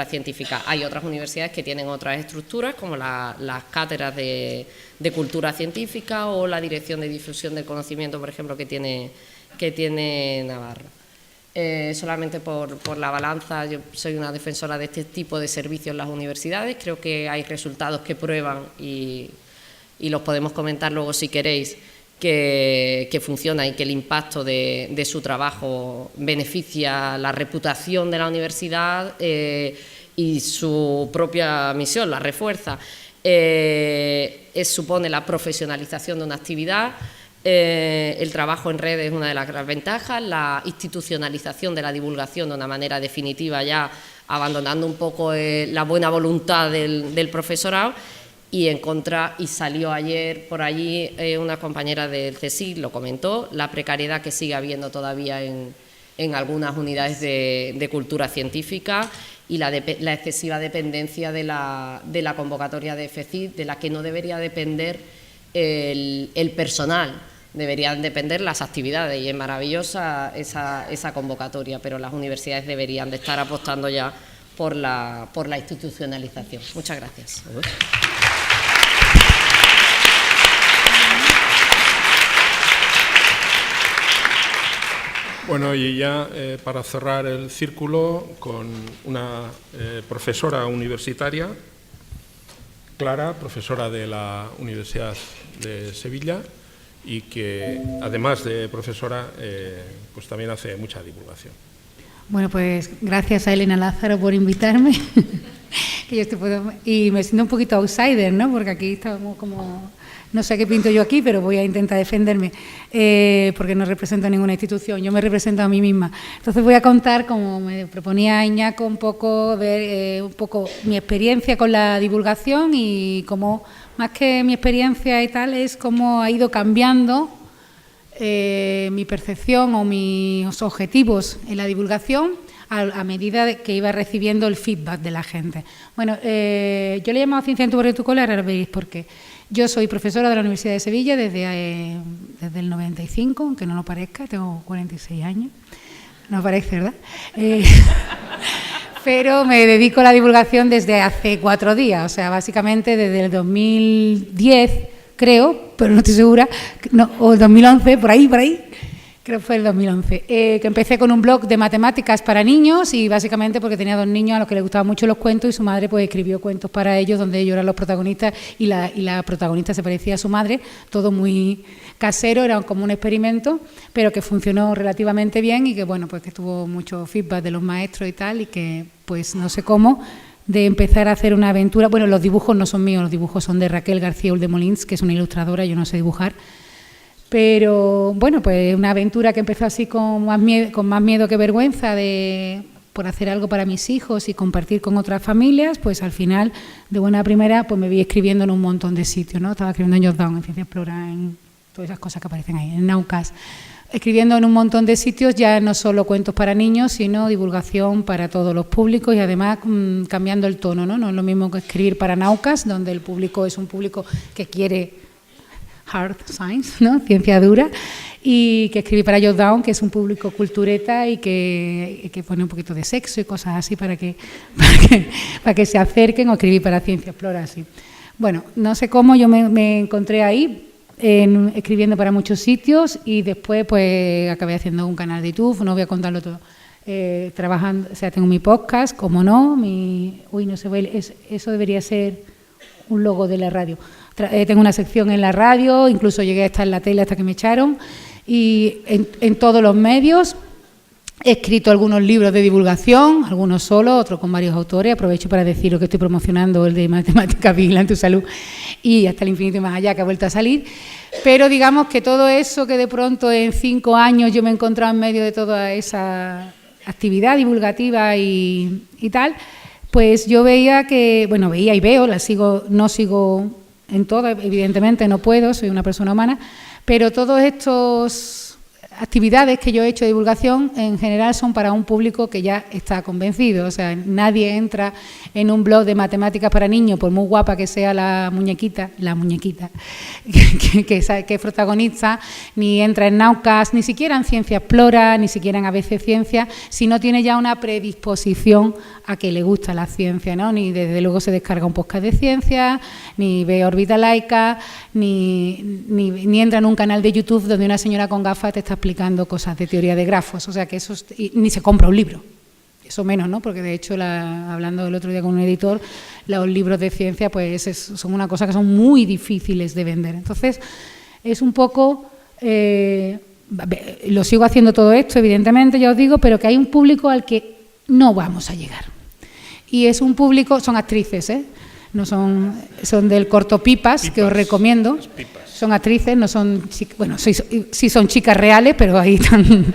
científica. Hay otras universidades que tienen otras estructuras, como las cátedras de cultura científica o la Dirección de Difusión del Conocimiento, por ejemplo, que tiene Navarra. Solamente por la balanza, yo soy una defensora de este tipo de servicios en las universidades. Creo que hay resultados que prueban y los podemos comentar luego si queréis, que funciona y que el impacto de su trabajo beneficia la reputación de la universidad y su propia misión, la refuerza. Supone la profesionalización de una actividad. El trabajo en redes es una de las grandes ventajas, la institucionalización de la divulgación de una manera definitiva, ya abandonando un poco la buena voluntad del profesorado, y en contra, y salió ayer por allí una compañera del CSIC, lo comentó, la precariedad que sigue habiendo todavía en algunas unidades de cultura científica y la excesiva dependencia de la convocatoria de FECIT, de la que no debería depender el personal, deberían depender las actividades, y es maravillosa esa convocatoria, pero las universidades deberían de estar apostando ya por la institucionalización. Muchas gracias. Bueno, y ya para cerrar el círculo con una profesora universitaria, Clara, profesora de la Universidad de Sevilla, y que además de profesora, pues también hace mucha divulgación. Bueno, pues gracias a Elena Lázaro por invitarme. Y me siento un poquito outsider, ¿no? Porque aquí estamos como... No sé qué pinto yo aquí, pero voy a intentar defenderme, porque no represento a ninguna institución, yo me represento a mí misma. Entonces voy a contar, como me proponía Iñaco, un poco mi experiencia con la divulgación y cómo, más que mi experiencia y tal, es cómo ha ido cambiando mi percepción o mis objetivos en la divulgación a medida que iba recibiendo el feedback de la gente. Bueno, yo le he llamado ciencia en tu protocolo, ahora veréis por qué. Yo soy profesora de la Universidad de Sevilla desde el 95, aunque no lo parezca, tengo 46 años, no parece, ¿verdad? Pero me dedico a la divulgación desde hace 4 días, o sea, básicamente desde el 2010, creo, pero no estoy segura, no, o el 2011, por ahí, creo que fue el 2011, que empecé con un blog de matemáticas para niños y básicamente porque tenía 2 niños a los que les gustaban mucho los cuentos y su madre pues escribió cuentos para ellos donde ellos eran los protagonistas y la protagonista se parecía a su madre, todo muy casero, era como un experimento, pero que funcionó relativamente bien y que bueno, pues que tuvo mucho feedback de los maestros y tal y que pues no sé cómo, de empezar a hacer una aventura, bueno, los dibujos no son míos, los dibujos son de Raquel García Uldemolins, que es una ilustradora, yo no sé dibujar. Pero, bueno, pues una aventura que empezó así con más miedo que vergüenza por hacer algo para mis hijos y compartir con otras familias, pues al final, de buena primera, pues me vi escribiendo en un montón de sitios, ¿no? Estaba escribiendo en Jotdown, en Ciencia Explora, en todas esas cosas que aparecen ahí, en Naucas. Escribiendo en un montón de sitios, ya no solo cuentos para niños, sino divulgación para todos los públicos y además cambiando el tono, ¿no? No es lo mismo que escribir para Naucas, donde el público es un público que quiere hard science, ¿no? Ciencia dura, y que escribí para Jotdown, que es un público cultureta y que pone un poquito de sexo y cosas así para que se acerquen, o escribí para Ciencia Explora, así. Bueno, no sé cómo yo me encontré ahí, escribiendo para muchos sitios y después pues acabé haciendo un canal de YouTube, no voy a contarlo todo. Trabajando, o sea, tengo mi podcast, como no, no se ve, eso debería ser un logo de la radio. Tengo una sección en la radio, incluso llegué a estar en la tele hasta que me echaron, y en todos los medios. He escrito algunos libros de divulgación, algunos solo, otros con varios autores. Aprovecho para deciros que estoy promocionando el de Matemáticas Vigilan tu Salud y Hasta el Infinito y Más Allá, que ha vuelto a salir. Pero digamos que todo eso que de pronto en 5 años yo me he encontrado en medio de toda esa actividad divulgativa y tal, pues yo veía que, bueno, veía y veo, no sigo en todo, evidentemente no puedo, soy una persona humana, pero todas estas actividades que yo he hecho de divulgación en general son para un público que ya está convencido, o sea, nadie entra en un blog de matemáticas para niños, por muy guapa que sea la muñequita que es protagonista, ni entra en Naucas, ni siquiera en Ciencia Explora, ni siquiera en ABC Ciencia, si no tiene ya una predisposición a que le gusta la ciencia, ¿no? Ni desde luego se descarga un podcast de ciencia, ni ve Órbita Laica, ni entra en un canal de YouTube donde una señora con gafas te está explicando cosas de teoría de grafos, o sea que eso, ni se compra un libro, eso menos, ¿no? Porque de hecho, hablando el otro día con un editor, los libros de ciencia pues son una cosa que son muy difíciles de vender. Entonces, es un poco, lo sigo haciendo todo esto, evidentemente, ya os digo, pero que hay un público al que no vamos a llegar. Y es un público, son actrices, no son del corto Pipas, que os recomiendo. Son actrices, no son, bueno, sí son chicas reales, pero ahí están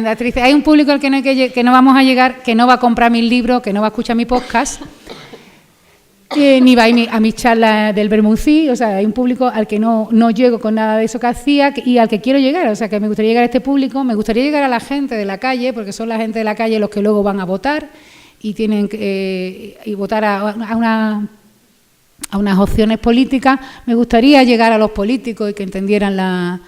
actrices. Hay un público al que no vamos a llegar, que no va a comprar mis libros, que no va a escuchar mi podcast, ni va a mis charlas del Bermúdez. O sea, hay un público al que no llego con nada de eso que hacía y al que quiero llegar. O sea, que me gustaría llegar a este público, me gustaría llegar a la gente de la calle, porque son la gente de la calle los que luego van a votar y tienen que votar a a unas opciones políticas. Me gustaría llegar a los políticos y que entendieran la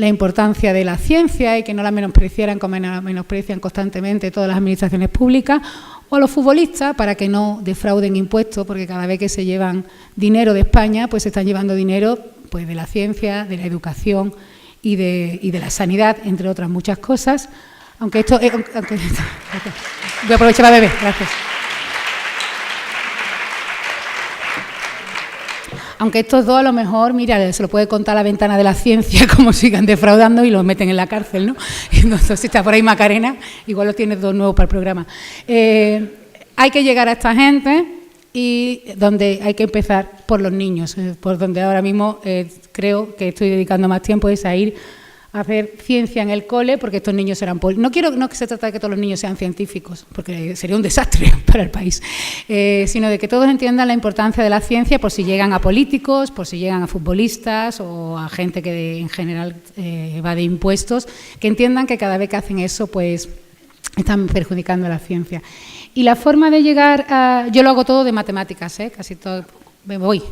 importancia de la ciencia y que no la menospreciaran como la menosprecian constantemente todas las administraciones públicas, o a los futbolistas para que no defrauden impuestos, porque cada vez que se llevan dinero de España, pues se están llevando dinero pues de la ciencia, de la educación y de la sanidad, entre otras muchas cosas. Aunque esto... voy a aprovechar a beber, gracias. Aunque estos dos a lo mejor, mira, se lo puede contar a la ventana de la ciencia como sigan defraudando y los meten en la cárcel, ¿no? Entonces está por ahí Macarena, igual los tienes dos nuevos para el programa. Hay que llegar a esta gente y donde hay que empezar por los niños, por donde ahora mismo creo que estoy dedicando más tiempo es a ir a hacer ciencia en el cole, porque estos niños serán... No que se trata de que todos los niños sean científicos, porque sería un desastre para el país, sino de que todos entiendan la importancia de la ciencia por si llegan a políticos, por si llegan a futbolistas o a gente que en general va de impuestos, que entiendan que cada vez que hacen eso, pues están perjudicando a la ciencia. Y la forma de llegar a... Yo lo hago todo de matemáticas, casi todo... Voy.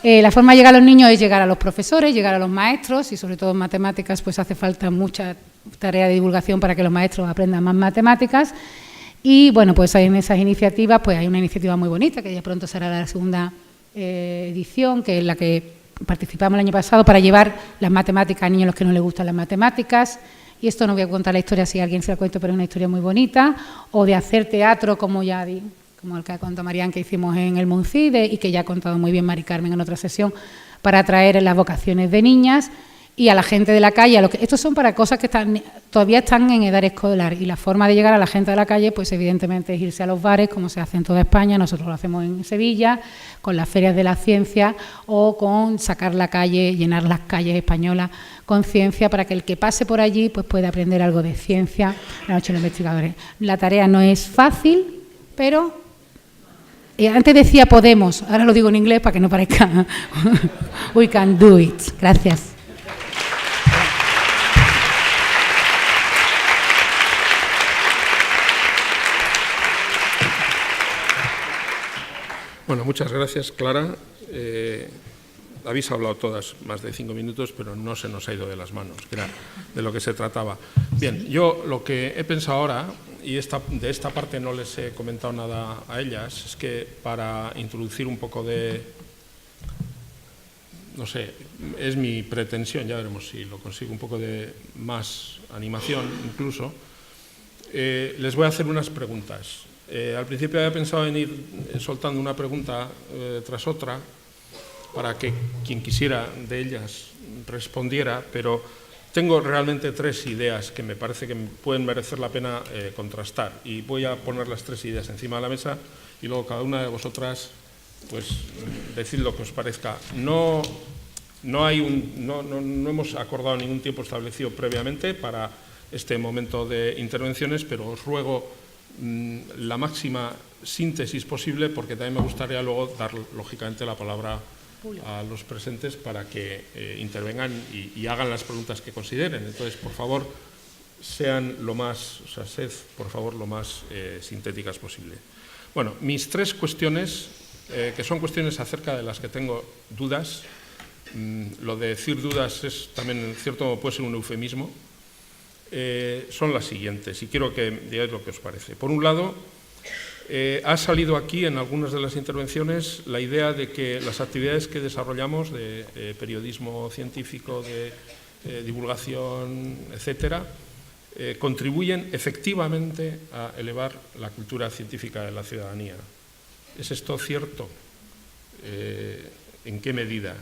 La forma de llegar a los niños es llegar a los profesores, llegar a los maestros y sobre todo en matemáticas pues hace falta mucha tarea de divulgación para que los maestros aprendan más matemáticas y bueno, pues en esas iniciativas pues hay una iniciativa muy bonita que ya pronto será la segunda edición, que es la que participamos el año pasado para llevar las matemáticas a niños a los que no les gustan las matemáticas. Y esto no voy a contar la historia si alguien se la cuento, pero es una historia muy bonita, o de hacer teatro como ya di, como el que ha contado Marián, que hicimos en el Muncide y que ya ha contado muy bien Mari Carmen en otra sesión, para atraer las vocaciones de niñas y a la gente de la calle. Estos son para cosas que todavía están en edad escolar y la forma de llegar a la gente de la calle, pues evidentemente es irse a los bares, como se hace en toda España. Nosotros lo hacemos en Sevilla, con las ferias de la ciencia o con sacar la calle, llenar las calles españolas con ciencia para que el que pase por allí pues pueda aprender algo de ciencia. La noche de los investigadores. La tarea no es fácil, pero... antes decía podemos, ahora lo digo en inglés para que no parezca we can do it. Gracias. Bueno, muchas gracias, Clara. Habéis hablado todas más de 5 minutos, pero no se nos ha ido de las manos, que era de lo que se trataba. Bien, yo lo que he pensado ahora, y de esta parte no les he comentado nada a ellas, es que para introducir un poco de, no sé, es mi pretensión, ya veremos si lo consigo, un poco de más animación incluso, les voy a hacer unas preguntas. Al principio había pensado en ir soltando una pregunta tras otra, para que quien quisiera de ellas respondiera, pero tengo realmente 3 ideas que me parece que pueden merecer la pena contrastar y voy a poner las 3 ideas encima de la mesa y luego cada una de vosotras pues decid lo que os parezca. No hemos acordado ningún tiempo establecido previamente para este momento de intervenciones, pero os ruego la máxima síntesis posible porque también me gustaría luego dar lógicamente la palabra a los presentes para que intervengan y hagan las preguntas que consideren. Entonces, por favor, sed por favor lo más sintéticas posible. Bueno, mis 3 cuestiones, que son cuestiones acerca de las que tengo dudas, lo de decir dudas es también, en cierto modo, puede ser un eufemismo, son las siguientes y quiero que digáis lo que os parece. Por un lado, ha salido aquí en algunas de las intervenciones la idea de que las actividades que desarrollamos de periodismo científico, de divulgación, etcétera, contribuyen efectivamente a elevar la cultura científica de la ciudadanía. ¿Es esto cierto? ¿En qué medida?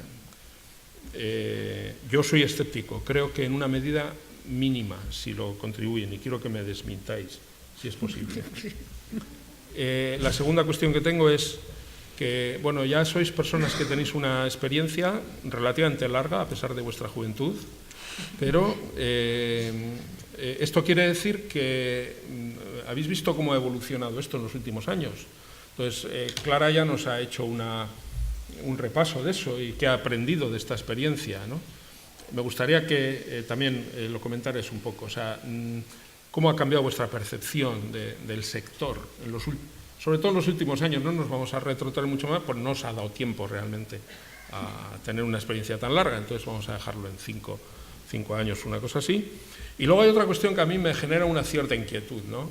Yo soy escéptico, creo que en una medida mínima si lo contribuyen y quiero que me desmintáis si es posible. La segunda cuestión que tengo es que, bueno, ya sois personas que tenéis una experiencia relativamente larga a pesar de vuestra juventud, pero esto quiere decir que habéis visto cómo ha evolucionado esto en los últimos años. Entonces, Clara ya nos ha hecho un repaso de eso y qué ha aprendido de esta experiencia, ¿no? Me gustaría que también lo comentarais un poco, o sea, ¿cómo ha cambiado vuestra percepción del sector en los sobre todo en los últimos años, no nos vamos a retrotraer mucho más, pues no se ha dado tiempo realmente a tener una experiencia tan larga, entonces vamos a dejarlo en 5 años, una cosa así. Y luego hay otra cuestión que a mí me genera una cierta inquietud, ¿no?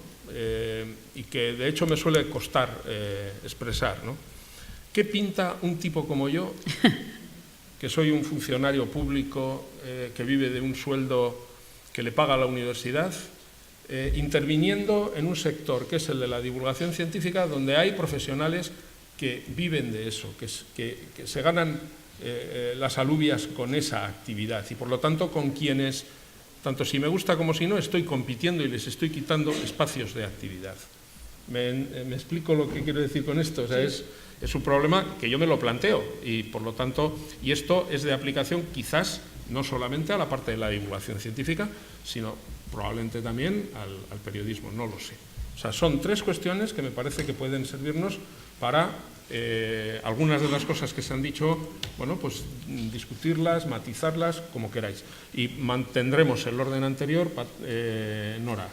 Y que de hecho me suele costar expresar, ¿no? ¿Qué pinta un tipo como yo, que soy un funcionario público, que vive de un sueldo que le paga la universidad, interviniendo en un sector que es el de la divulgación científica, donde hay profesionales que viven de eso, que se ganan las alubias con esa actividad y por lo tanto con quienes, tanto si me gusta como si no, estoy compitiendo y les estoy quitando espacios de actividad? ¿Me explico lo que quiero decir con esto? O sea, es un problema que yo me lo planteo y por lo tanto, y esto es de aplicación quizás no solamente a la parte de la divulgación científica, sino probablemente también al periodismo, no lo sé. O sea, son 3 cuestiones que me parece que pueden servirnos para algunas de las cosas que se han dicho, bueno, pues discutirlas, matizarlas, como queráis. Y mantendremos el orden anterior, Nora.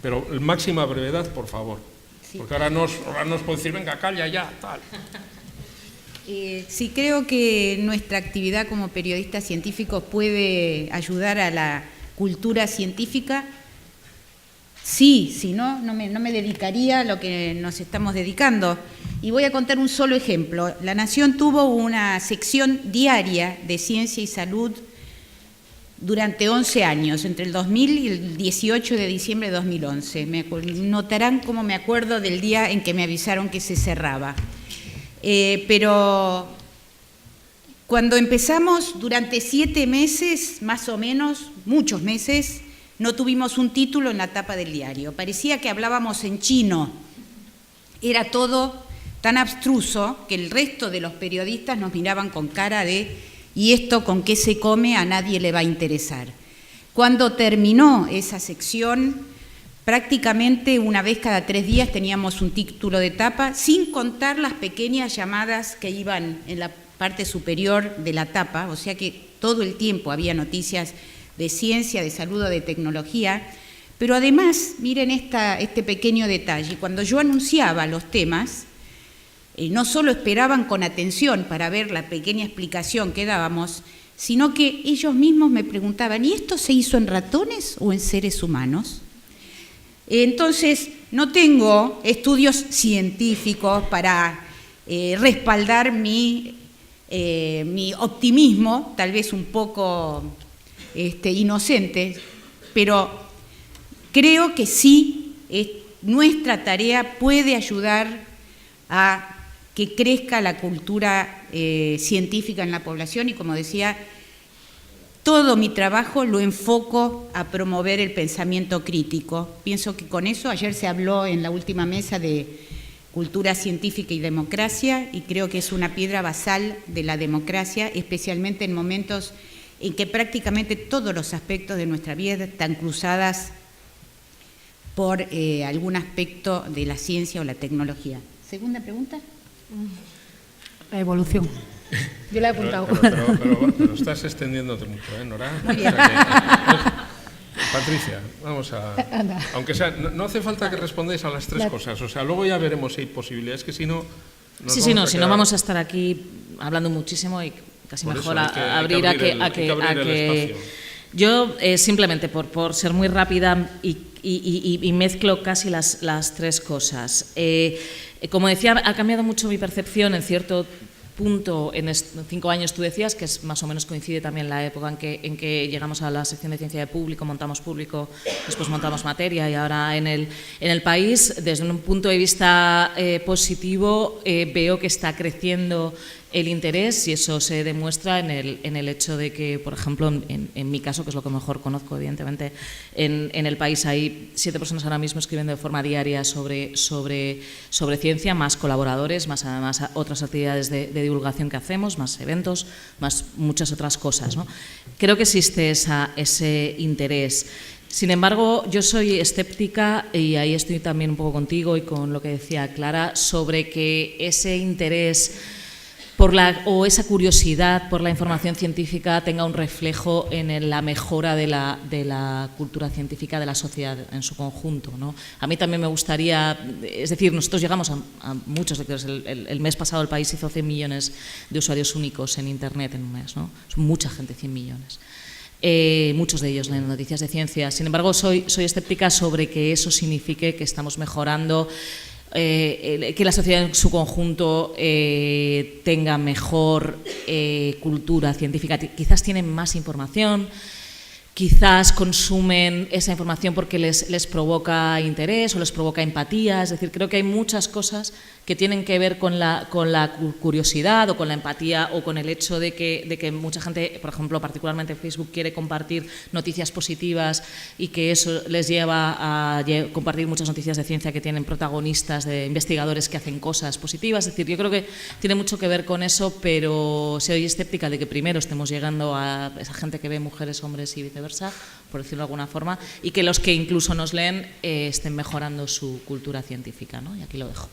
Pero máxima brevedad, por favor. Sí. Porque ahora nos puede decir, venga, calla ya, tal. Sí, creo que nuestra actividad como periodistas científicos puede ayudar a la cultura científica. Sí, si no, no me dedicaría a lo que nos estamos dedicando. Y voy a contar un solo ejemplo. La Nación tuvo una sección diaria de ciencia y salud durante 11 años, entre el 2000 y el 18 de diciembre de 2011. Notarán cómo me acuerdo del día en que me avisaron que se cerraba. Pero cuando empezamos, durante 7 meses, más o menos, muchos meses, no tuvimos un título en la tapa del diario. Parecía que hablábamos en chino. Era todo tan abstruso que el resto de los periodistas nos miraban con cara de ¿y esto con qué se come? A nadie le va a interesar. Cuando terminó esa sección, prácticamente una vez cada 3 días teníamos un título de tapa, sin contar las pequeñas llamadas que iban en la parte superior de la tapa, o sea que todo el tiempo había noticias de ciencia, de salud o de tecnología, pero además, miren este pequeño detalle, cuando yo anunciaba los temas, no solo esperaban con atención para ver la pequeña explicación que dábamos, sino que ellos mismos me preguntaban, ¿y esto se hizo en ratones o en seres humanos? Entonces, no tengo estudios científicos para respaldar mi optimismo, tal vez un poco inocente, pero creo que sí, nuestra tarea puede ayudar a que crezca la cultura científica en la población y, como decía, todo mi trabajo lo enfoco a promover el pensamiento crítico. Pienso que con eso, ayer se habló en la última mesa de cultura científica y democracia y creo que es una piedra basal de la democracia, especialmente en momentos en que prácticamente todos los aspectos de nuestra vida están cruzadas por algún aspecto de la ciencia o la tecnología. ¿Segunda pregunta? La evolución. Yo la he apuntado. Pero estás extendiéndote mucho, Nora? Muy bien. O sea Patricia, vamos a... Aunque sea, no hace falta que respondáis a las 3 cosas, o sea, luego ya veremos si hay posibilidades, que si no... Si no vamos a estar aquí hablando muchísimo y casi por mejor abrir a que yo simplemente por ser muy rápida y mezclo casi las 3 cosas. Como decía, ha cambiado mucho mi percepción en cierto punto en 5 años. Tú decías que es más o menos coincide también la época en que llegamos a la sección de ciencia de público, montamos público, después montamos materia y ahora en el país, desde un punto de vista positivo, veo que está creciendo el interés y eso se demuestra en el hecho de que, por ejemplo, en mi caso, que es lo que mejor conozco, evidentemente, en el país hay 7 personas ahora mismo escribiendo de forma diaria sobre ciencia, más colaboradores, más además otras actividades de divulgación que hacemos, más eventos, más muchas otras cosas, ¿no? Creo que existe ese interés. Sin embargo, yo soy escéptica, y ahí estoy también un poco contigo y con lo que decía Clara, sobre que ese interés o esa curiosidad por la información científica tenga un reflejo en la mejora de la cultura científica de la sociedad en su conjunto, ¿no? A mí también me gustaría, es decir, nosotros llegamos a muchos lectores. El mes pasado el país hizo 100 millones de usuarios únicos en Internet en un mes, ¿no? Es mucha gente, 100 millones. Muchos de ellos leen noticias de ciencia. Sin embargo, soy escéptica sobre que eso signifique que estamos mejorando, que la sociedad en su conjunto tenga mejor cultura científica. Quizás tienen más información, quizás consumen esa información porque les provoca interés o les provoca empatía. Es decir, creo que hay muchas cosas que tienen que ver con la curiosidad o con la empatía o con el hecho de que mucha gente, por ejemplo, particularmente en Facebook, quiere compartir noticias positivas y que eso les lleva a compartir muchas noticias de ciencia que tienen protagonistas de investigadores que hacen cosas positivas. Es decir, yo creo que tiene mucho que ver con eso, pero soy escéptica de que primero estemos llegando a esa gente que ve mujeres, hombres y viceversa, por decirlo de alguna forma, y que los que incluso nos leen estén mejorando su cultura científica, ¿no? Y aquí lo dejo.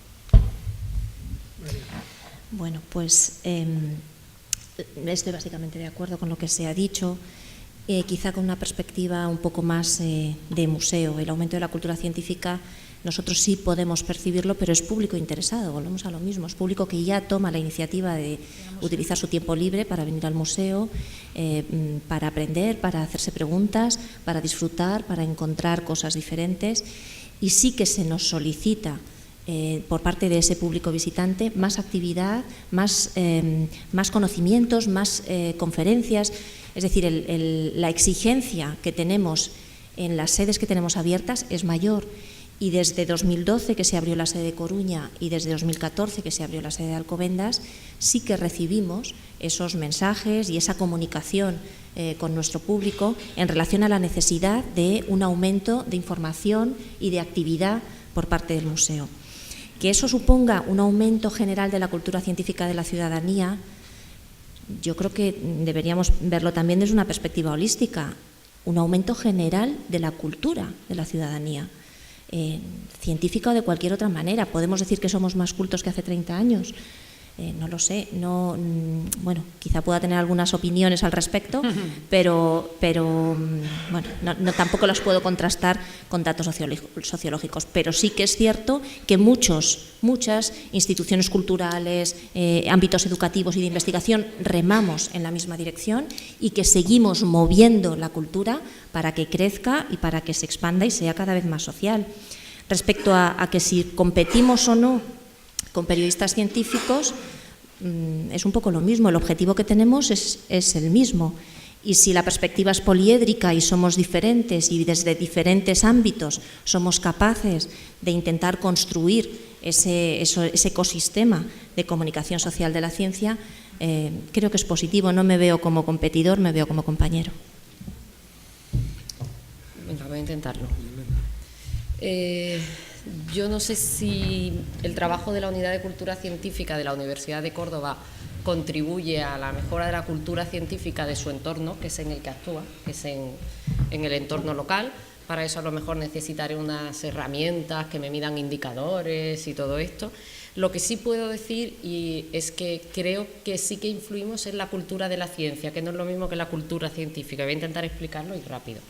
Bueno, pues estoy básicamente de acuerdo con lo que se ha dicho, quizá con una perspectiva un poco más de museo. El aumento de la cultura científica nosotros sí podemos percibirlo, pero es público interesado, volvemos a lo mismo, es público que ya toma la iniciativa de utilizar su tiempo libre para venir al museo, para aprender, para hacerse preguntas, para disfrutar, para encontrar cosas diferentes, y sí que se nos solicita por parte de ese público visitante más actividad, más conocimientos, más conferencias. Es decir, la exigencia que tenemos en las sedes que tenemos abiertas es mayor, y desde 2012 que se abrió la sede de Coruña y desde 2014 que se abrió la sede de Alcobendas, sí que recibimos esos mensajes y esa comunicación con nuestro público en relación a la necesidad de un aumento de información y de actividad por parte del museo. Que eso suponga un aumento general de la cultura científica de la ciudadanía, yo creo que deberíamos verlo también desde una perspectiva holística, un aumento general de la cultura de la ciudadanía, científica o de cualquier otra manera. ¿Podemos decir que somos más cultos que hace 30 años? No lo sé, bueno, quizá pueda tener algunas opiniones al respecto, pero bueno, tampoco las puedo contrastar con datos sociológicos, pero sí que es cierto que muchas instituciones culturales, ámbitos educativos y de investigación remamos en la misma dirección y que seguimos moviendo la cultura para que crezca y para que se expanda y sea cada vez más social. Respecto a que si competimos o no con periodistas científicos, es un poco lo mismo, el objetivo que tenemos es el mismo, y si la perspectiva es poliédrica y somos diferentes y desde diferentes ámbitos somos capaces de intentar construir ese ecosistema de comunicación social de la ciencia, creo que es positivo. No me veo como competidor, me veo como compañero. Venga, voy a intentarlo. Yo no sé si el trabajo de la Unidad de Cultura Científica de la Universidad de Córdoba contribuye a la mejora de la cultura científica de su entorno, que es en el que actúa, que es en el entorno local. Para eso a lo mejor necesitaré unas herramientas que me midan indicadores y todo esto. Lo que sí puedo decir es que creo que sí que influimos en la cultura de la ciencia, que no es lo mismo que la cultura científica. Voy a intentar explicarlo y rápido.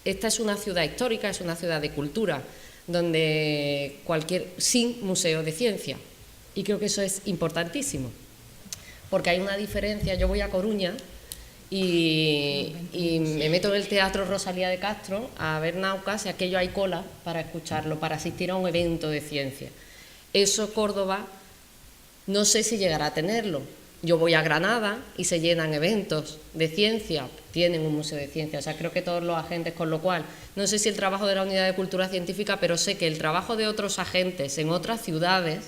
Esta es una ciudad histórica, es una ciudad de cultura, donde sin museo de ciencia. Y creo que eso es importantísimo, porque hay una diferencia. Yo voy a Coruña y me meto en el Teatro Rosalía de Castro a ver Naucas, y aquello hay cola para escucharlo, para asistir a un evento de ciencia. Eso Córdoba no sé si llegará a tenerlo. Yo voy a Granada y se llenan eventos de ciencia, tienen un museo de ciencia, o sea, creo que todos los agentes, con lo cual, no sé si el trabajo de la Unidad de Cultura Científica, pero sé que el trabajo de otros agentes en otras ciudades,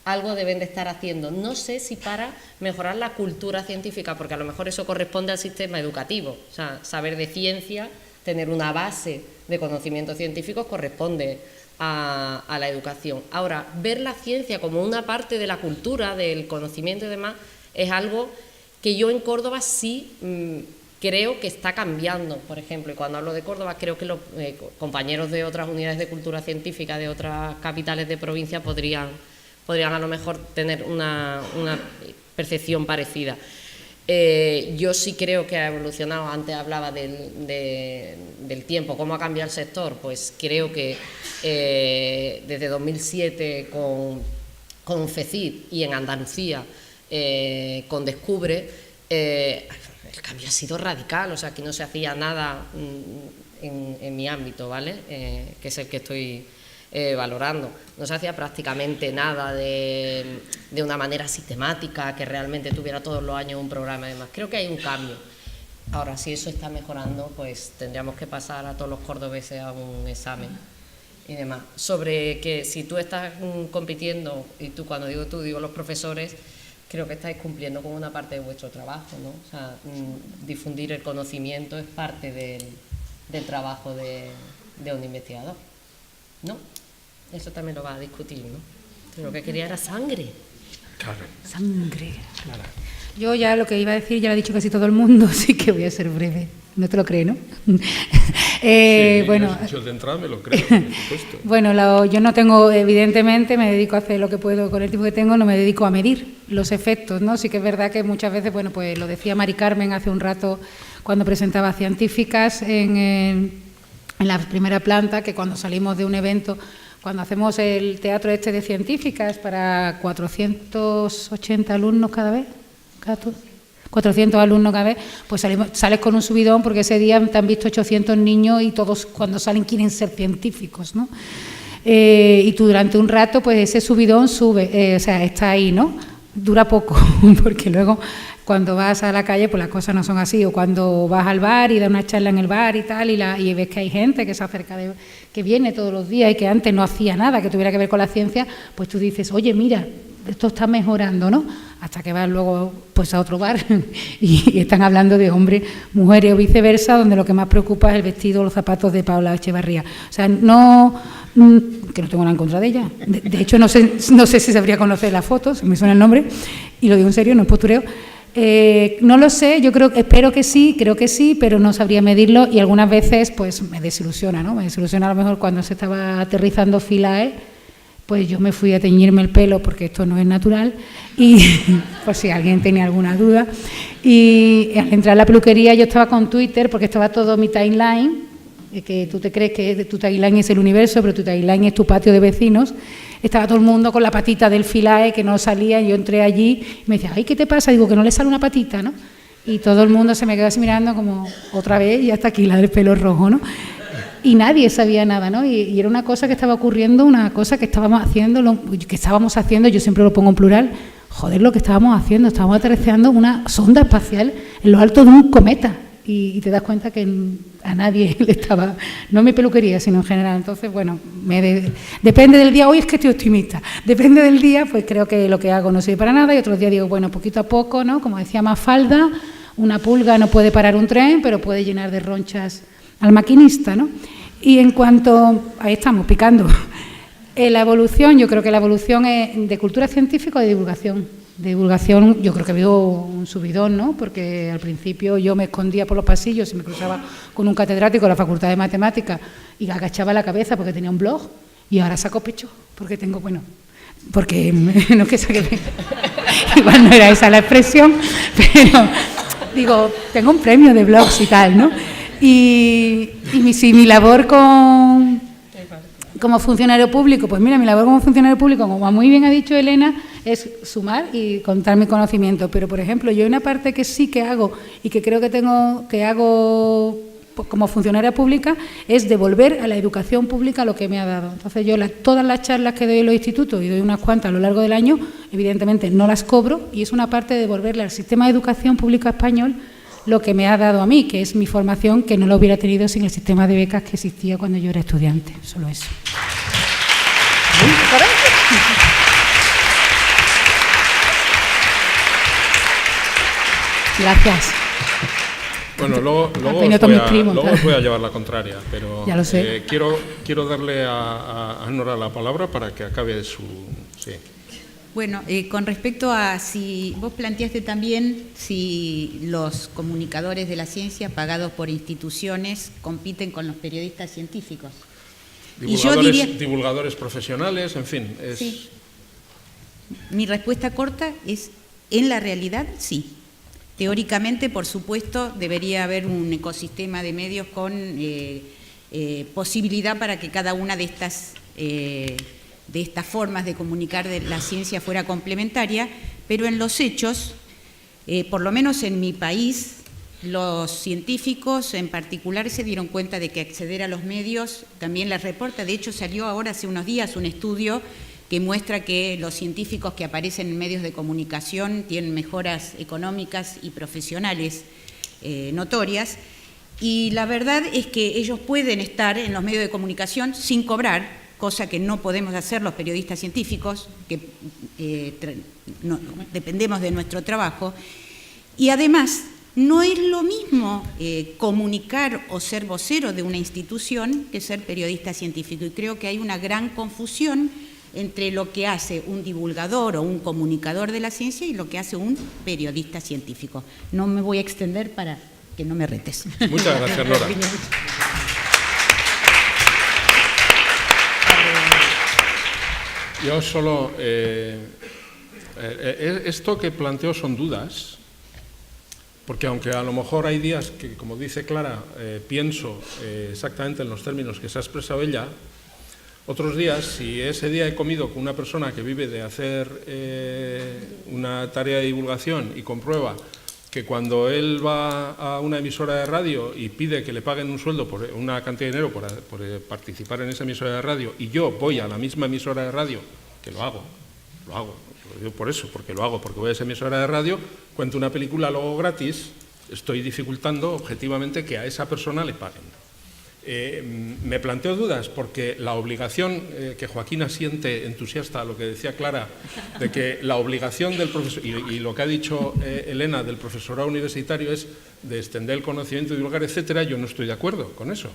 algo deben de estar haciendo. No sé si para mejorar la cultura científica, porque a lo mejor eso corresponde al sistema educativo, o sea, saber de ciencia, tener una base de conocimientos científicos corresponde a la educación. Ahora, ver la ciencia como una parte de la cultura, del conocimiento y demás, es algo que yo en Córdoba sí creo que está cambiando, por ejemplo, y cuando hablo de Córdoba creo que los compañeros de otras unidades de cultura científica de otras capitales de provincia podrían podrían a lo mejor tener una percepción parecida. Yo sí creo que ha evolucionado. Antes hablaba del tiempo, cómo ha cambiado el sector. Pues creo que desde 2007 con FECID y en Andalucía con Descubre, el cambio ha sido radical. O sea, aquí no se hacía nada en mi ámbito, ¿vale? Que es el que estoy valorando. No se hacía prácticamente nada de una manera sistemática, que realmente tuviera todos los años un programa y demás. Creo que hay un cambio. Ahora, si eso está mejorando, pues tendríamos que pasar a todos los cordobeses a un examen y demás. Sobre que si tú estás compitiendo, y tú, cuando digo tú, digo los profesores, creo que estáis cumpliendo con una parte de vuestro trabajo, ¿no? O sea, difundir el conocimiento es parte del trabajo de un investigador, ¿no? Eso también lo va a discutir, ¿no? Pero lo que quería era sangre. Claro. Sangre. Claro. Yo ya lo que iba a decir ya lo ha dicho casi todo el mundo, así que voy a ser breve. No te lo crees, ¿no? Sí, bueno, yo de entrada me lo creo, por supuesto. Bueno, yo no tengo, evidentemente, me dedico a hacer lo que puedo con el tiempo que tengo, no me dedico a medir los efectos, ¿no? Sí que es verdad que muchas veces, bueno, pues lo decía Mari Carmen hace un rato cuando presentaba Científicas en la primera planta, que cuando salimos de un evento, cuando hacemos el teatro este de Científicas para 480 alumnos cada vez, 400 alumnos cada vez, pues sales con un subidón porque ese día te han visto 800 niños y todos cuando salen quieren ser científicos, ¿no? Y tú durante un rato, pues ese subidón sube, o sea, está ahí, ¿no? Dura poco, porque luego cuando vas a la calle, pues las cosas no son así, o cuando vas al bar y das una charla en el bar y tal, y ves que hay gente que se acerca, que viene todos los días y que antes no hacía nada que tuviera que ver con la ciencia, pues tú dices, oye, mira, esto está mejorando, ¿no? Hasta que vas luego pues a otro bar y están hablando de hombres, mujeres o viceversa, donde lo que más preocupa es el vestido o los zapatos de Paula Echevarría. O sea, no, que no tengo nada en contra de ella. De hecho, no sé si sabría conocer las fotos, me suena el nombre, y lo digo en serio, no es postureo. No lo sé, espero que sí, creo que sí, pero no sabría medirlo y algunas veces pues me desilusiona, ¿no? Me desilusiona a lo mejor cuando se estaba aterrizando Philae, pues yo me fui a teñirme el pelo porque esto no es natural y por si alguien tenía alguna duda. Y al entrar a la peluquería yo estaba con Twitter porque estaba todo mi timeline, que tú te crees que tu timeline es el universo, pero tu timeline es tu patio de vecinos. Estaba todo el mundo con la patita del Philae que no salía, yo entré allí y me decía, ay, ¿qué te pasa? Digo, que no le sale una patita, ¿no? Y todo el mundo se me quedó así mirando como otra vez y hasta aquí la del pelo rojo, ¿no? Y nadie sabía nada, ¿no? Y era una cosa que estaba ocurriendo, una cosa que estábamos haciendo, yo siempre lo pongo en plural, joder, lo que estábamos haciendo, estábamos aterrizando una sonda espacial en lo alto de un cometa. Y te das cuenta que a nadie le estaba, no en mi peluquería, sino en general. Entonces, bueno, depende del día, hoy es que estoy optimista, depende del día, pues creo que lo que hago no sirve para nada y otros días digo, bueno, poquito a poco, ¿no? Como decía Mafalda, una pulga no puede parar un tren, pero puede llenar de ronchas al maquinista, ¿no? Y en cuanto, ahí estamos, picando, la evolución, yo creo que la evolución es de cultura científica o de divulgación. De divulgación yo creo que ha habido un subidón, ¿no? Porque al principio yo me escondía por los pasillos y me cruzaba con un catedrático de la Facultad de Matemáticas y agachaba la cabeza porque tenía un blog y ahora saco pecho porque tengo, bueno, porque no es que saque igual no era esa la expresión, pero digo, tengo un premio de blogs y tal, ¿no? Y mi labor como funcionario público, pues mira, mi labor como funcionario público, como muy bien ha dicho Elena, es sumar y contar mi conocimiento. Pero, por ejemplo, yo hay una parte que sí que hago y que creo que hago como funcionaria pública es devolver a la educación pública lo que me ha dado. Entonces, yo todas las charlas que doy en los institutos, y doy unas cuantas a lo largo del año, evidentemente no las cobro y es una parte de devolverle al sistema de educación pública español lo que me ha dado a mí, que es mi formación, que no lo hubiera tenido sin el sistema de becas que existía cuando yo era estudiante. Solo eso. Gracias. Bueno, luego os voy a llevar la contraria, pero ya lo sé. Quiero darle a Nora la palabra para que acabe su... Sí. Bueno, con respecto a si vos planteaste también si los comunicadores de la ciencia pagados por instituciones compiten con los periodistas científicos. Divulgadores profesionales, en fin. Sí. Mi respuesta corta es, en la realidad, sí. Teóricamente, por supuesto, debería haber un ecosistema de medios con posibilidad para que cada una de estas formas de comunicar de la ciencia fuera complementaria, pero en los hechos, por lo menos en mi país, los científicos en particular se dieron cuenta de que acceder a los medios también les reporta. De hecho, salió ahora hace unos días un estudio que muestra que los científicos que aparecen en medios de comunicación tienen mejoras económicas y profesionales notorias. Y la verdad es que ellos pueden estar en los medios de comunicación sin cobrar, cosa que no podemos hacer los periodistas científicos, que dependemos de nuestro trabajo. Y además, no es lo mismo comunicar o ser vocero de una institución que ser periodista científico. Y creo que hay una gran confusión entre lo que hace un divulgador o un comunicador de la ciencia y lo que hace un periodista científico. No me voy a extender para que no me retes. Muchas gracias, Nora. Yo solo... esto que planteo son dudas, porque aunque a lo mejor hay días que, como dice Clara, pienso exactamente en los términos que se ha expresado ella, otros días, si ese día he comido con una persona que vive de hacer una tarea de divulgación y comprueba que cuando él va a una emisora de radio y pide que le paguen un sueldo por una cantidad de dinero por participar en esa emisora de radio, y yo voy a la misma emisora de radio, que lo hago, lo digo por eso, porque lo hago, porque voy a esa emisora de radio, cuento una película luego gratis, estoy dificultando objetivamente que a esa persona le paguen. Me planteo dudas porque la obligación, que Joaquín asiente entusiasta a lo que decía Clara, de que la obligación del profesor, y lo que ha dicho Elena del profesorado universitario es de extender el conocimiento, divulgar, etcétera, yo no estoy de acuerdo con eso.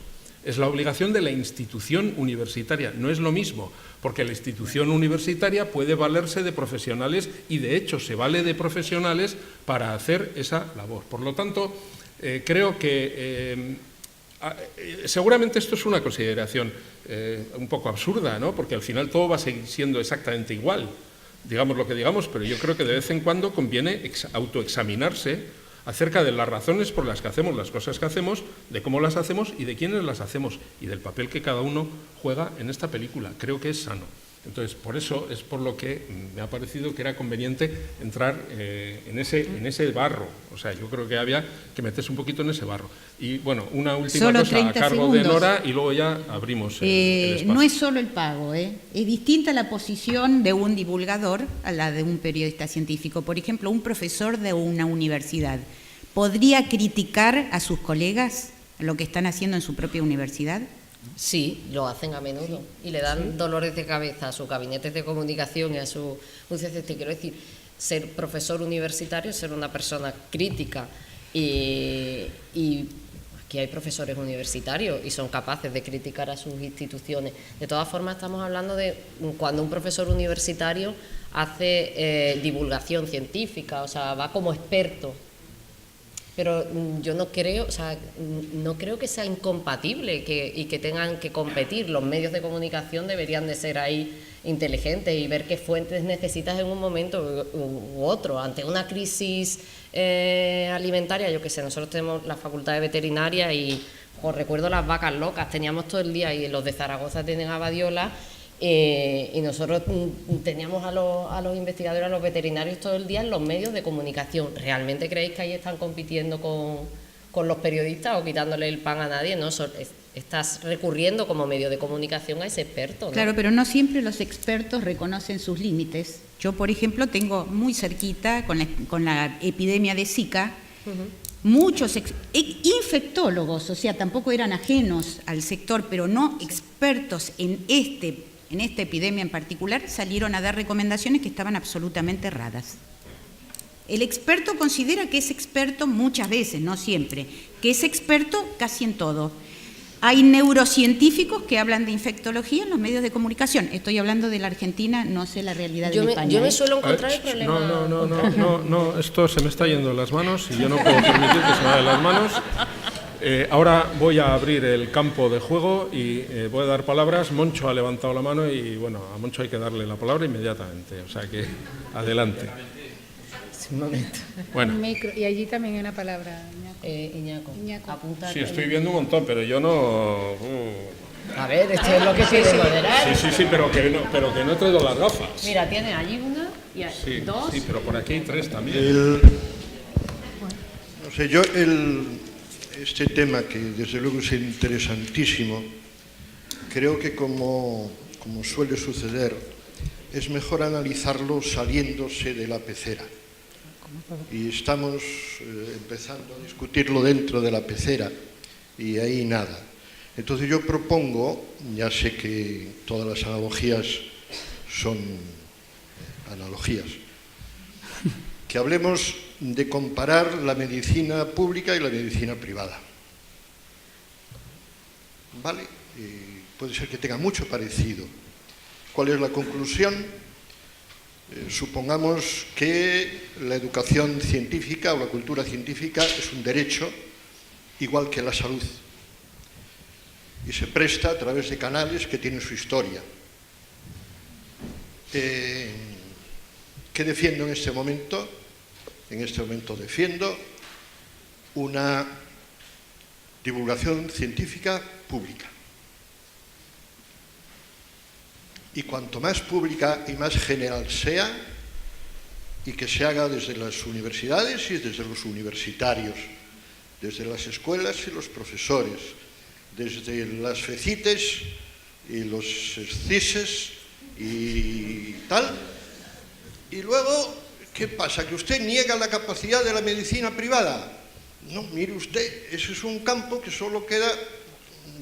Es la obligación de la institución universitaria, no es lo mismo, porque la institución universitaria puede valerse de profesionales y de hecho se vale de profesionales para hacer esa labor. Por lo tanto, creo que seguramente esto es una consideración un poco absurda, ¿no? Porque al final todo va a seguir siendo exactamente igual, digamos lo que digamos, pero yo creo que de vez en cuando conviene autoexaminarse acerca de las razones por las que hacemos las cosas que hacemos, de cómo las hacemos y de quiénes las hacemos y del papel que cada uno juega en esta película. Creo que es sano. Entonces, por eso es por lo que me ha parecido que era conveniente entrar en ese barro. O sea, yo creo que había que meterse un poquito en ese barro. Y, bueno, una última cosa a cargo de Nora y luego ya abrimos el espacio. No es solo el pago, es distinta la posición de un divulgador a la de un periodista científico. Por ejemplo, un profesor de una universidad ¿podría criticar a sus colegas lo que están haciendo en su propia universidad? Sí, lo hacen a menudo y le dan dolores de cabeza a sus gabinetes de comunicación y a su... Te quiero decir, ser profesor universitario es ser una persona crítica y aquí hay profesores universitarios y son capaces de criticar a sus instituciones. De todas formas, estamos hablando de cuando un profesor universitario hace divulgación científica, o sea, va como experto. Pero yo no creo, o sea, no creo que sea incompatible y que tengan que competir. Los medios de comunicación deberían de ser ahí inteligentes y ver qué fuentes necesitas en un momento u otro. Ante una crisis alimentaria, yo qué sé, nosotros tenemos la Facultad de Veterinaria y os recuerdo las vacas locas, teníamos todo el día, y los de Zaragoza tienen a Badiola, y nosotros teníamos a los investigadores, a los veterinarios todo el día en los medios de comunicación. ¿Realmente creéis que ahí están compitiendo con los periodistas o quitándole el pan a nadie? No, estás recurriendo como medio de comunicación a ese experto, ¿no? Claro, pero no siempre los expertos reconocen sus límites. Yo, por ejemplo, tengo muy cerquita, con la epidemia de Zika, muchos infectólogos, o sea, tampoco eran ajenos al sector, pero no expertos en esta epidemia en particular, salieron a dar recomendaciones que estaban absolutamente erradas. El experto considera que es experto muchas veces, no siempre, que es experto casi en todo. Hay neurocientíficos que hablan de infectología en los medios de comunicación. Estoy hablando de la Argentina, no sé la realidad de España. Yo me suelo encontrar el problema... No, esto se me está yendo de las manos y yo no puedo permitir que se me vaya de las manos. Ahora voy a abrir el campo de juego y voy a dar palabras. Moncho ha levantado la mano y, bueno, a Moncho hay que darle la palabra inmediatamente. O sea que, adelante. Un momento. Bueno. Y allí también hay una palabra, Iñaco, apunta. Sí, estoy viendo un montón, pero yo no... A ver, esto es lo que quiere moderar. Sí, pero que no he traído las gafas. Mira, tiene allí una y Sí, dos. sí, pero por aquí hay tres también. No sé, este tema, que desde luego es interesantísimo, creo que como suele suceder, es mejor analizarlo saliéndose de la pecera. Y estamos empezando a discutirlo dentro de la pecera y ahí nada. Entonces yo propongo, ya sé que todas las analogías son analogías, que hablemos de comparar la medicina pública y la medicina privada. ¿Vale? Puede ser que tenga mucho parecido. ¿Cuál es la conclusión? Supongamos que la educación científica o la cultura científica es un derecho igual que la salud y se presta a través de canales que tienen su historia. ¿Qué defiendo en este momento? En este momento defiendo una divulgación científica pública. Y cuanto más pública y más general sea, y que se haga desde las universidades y desde los universitarios, desde las escuelas y los profesores, desde las FECITES y los CISES y tal. Y luego, ¿qué pasa? ¿Que usted niega la capacidad de la medicina privada? No, mire usted, ese es un campo que solo queda,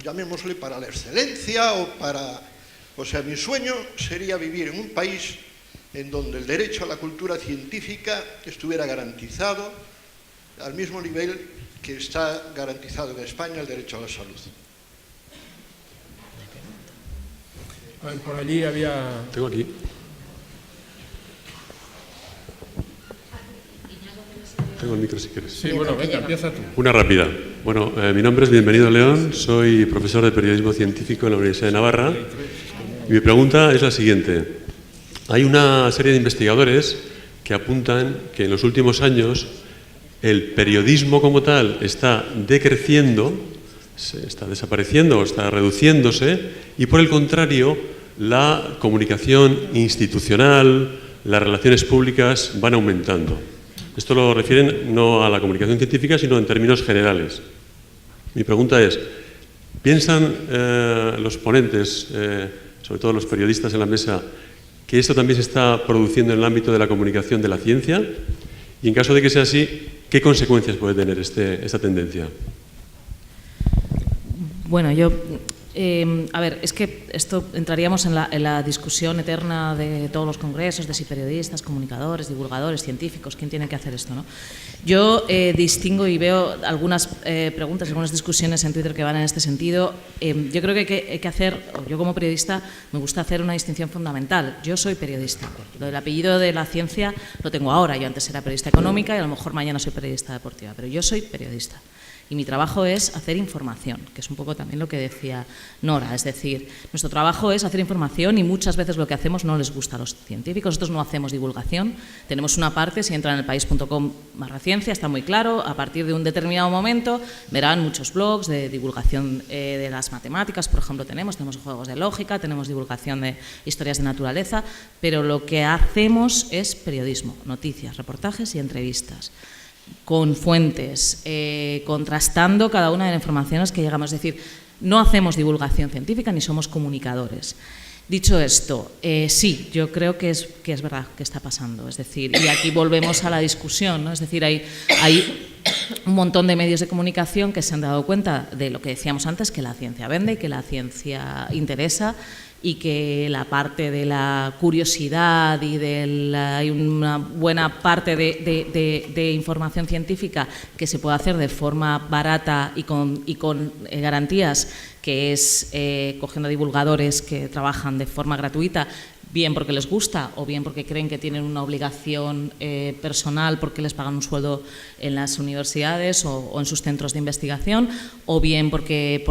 llamémosle, para la excelencia o para... O sea, mi sueño sería vivir en un país en donde el derecho a la cultura científica estuviera garantizado al mismo nivel que está garantizado en España el derecho a la salud. A ver, por allí había... Tengo aquí. Tengo el micro si quieres. Sí, bueno, venga, empieza tú. Una rápida. Bueno, mi nombre es Bienvenido León, soy profesor de periodismo científico en la Universidad de Navarra y mi pregunta es la siguiente. Hay una serie de investigadores que apuntan que en los últimos años el periodismo como tal está decreciendo, se está desapareciendo o está reduciéndose y por el contrario la comunicación institucional, las relaciones públicas van aumentando. Esto lo refieren no a la comunicación científica, sino en términos generales. Mi pregunta es, ¿piensan los ponentes, sobre todo los periodistas en la mesa, que esto también se está produciendo en el ámbito de la comunicación de la ciencia? Y en caso de que sea así, ¿qué consecuencias puede tener esta tendencia? Bueno, a ver, es que esto entraríamos en la discusión eterna de todos los congresos, de si periodistas, comunicadores, divulgadores, científicos, ¿quién tiene que hacer esto, no? Yo distingo y veo algunas preguntas, algunas discusiones en Twitter que van en este sentido. Yo creo que hay que hacer, o yo como periodista me gusta hacer una distinción fundamental. Yo soy periodista. Lo del apellido de la ciencia lo tengo ahora. Yo antes era periodista económica y a lo mejor mañana soy periodista deportiva, pero yo soy periodista. Y mi trabajo es hacer información, que es un poco también lo que decía Nora. Es decir, nuestro trabajo es hacer información y muchas veces lo que hacemos no les gusta a los científicos. Nosotros no hacemos divulgación. Tenemos una parte, si entran en elpaís.com/ciencia, está muy claro. A partir de un determinado momento verán muchos blogs de divulgación de las matemáticas, por ejemplo, tenemos juegos de lógica, tenemos divulgación de historias de naturaleza, pero lo que hacemos es periodismo, noticias, reportajes y entrevistas, con fuentes, contrastando cada una de las informaciones que llegamos. Es decir, no hacemos divulgación científica ni somos comunicadores. Dicho esto, sí, yo creo que es verdad que está pasando. Es decir, y aquí volvemos a la discusión, ¿no? Es decir, hay un montón de medios de comunicación que se han dado cuenta de lo que decíamos antes, que la ciencia vende y que la ciencia interesa, y que la parte de la curiosidad y hay una buena parte de información científica que se puede hacer de forma barata y con garantías, que es cogiendo divulgadores que trabajan de forma gratuita, bien porque les gusta o bien porque creen que tienen una obligación personal porque les pagan un sueldo en las universidades o en sus centros de investigación, o bien porque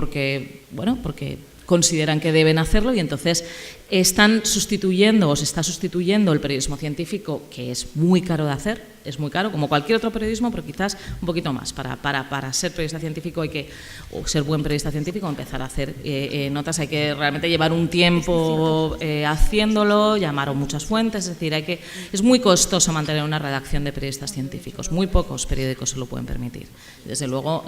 consideran que deben hacerlo, y entonces están sustituyendo o se está sustituyendo el periodismo científico, que es muy caro de hacer, es muy caro, como cualquier otro periodismo, pero quizás un poquito más. Para ser periodista científico o ser buen periodista científico, empezar a hacer notas, hay que realmente llevar un tiempo haciéndolo, llamar a muchas fuentes, es decir, es muy costoso mantener una redacción de periodistas científicos, muy pocos periódicos se lo pueden permitir, desde luego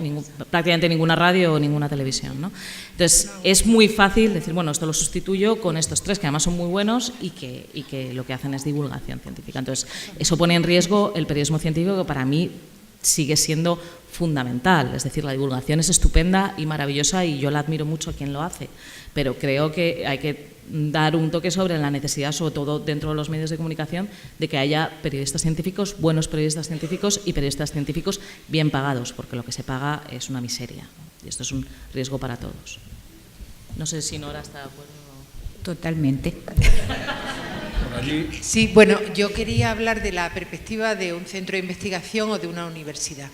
prácticamente ninguna radio o ninguna televisión, ¿no? Entonces es muy fácil decir, bueno, esto lo sustituyo con estos tres que además son muy buenos y que lo que hacen es divulgación científica. Entonces eso pone en riesgo el periodismo científico, que para mí sigue siendo fundamental. Es decir, la divulgación es estupenda y maravillosa y yo la admiro mucho a quien lo hace, pero creo que hay que dar un toque sobre la necesidad, sobre todo dentro de los medios de comunicación, de que haya periodistas científicos, buenos periodistas científicos y periodistas científicos bien pagados, porque lo que se paga es una miseria, ¿no? Y esto es un riesgo para todos. No sé si Nora está de acuerdo. Totalmente. Sí, bueno, yo quería hablar de la perspectiva de un centro de investigación o de una universidad.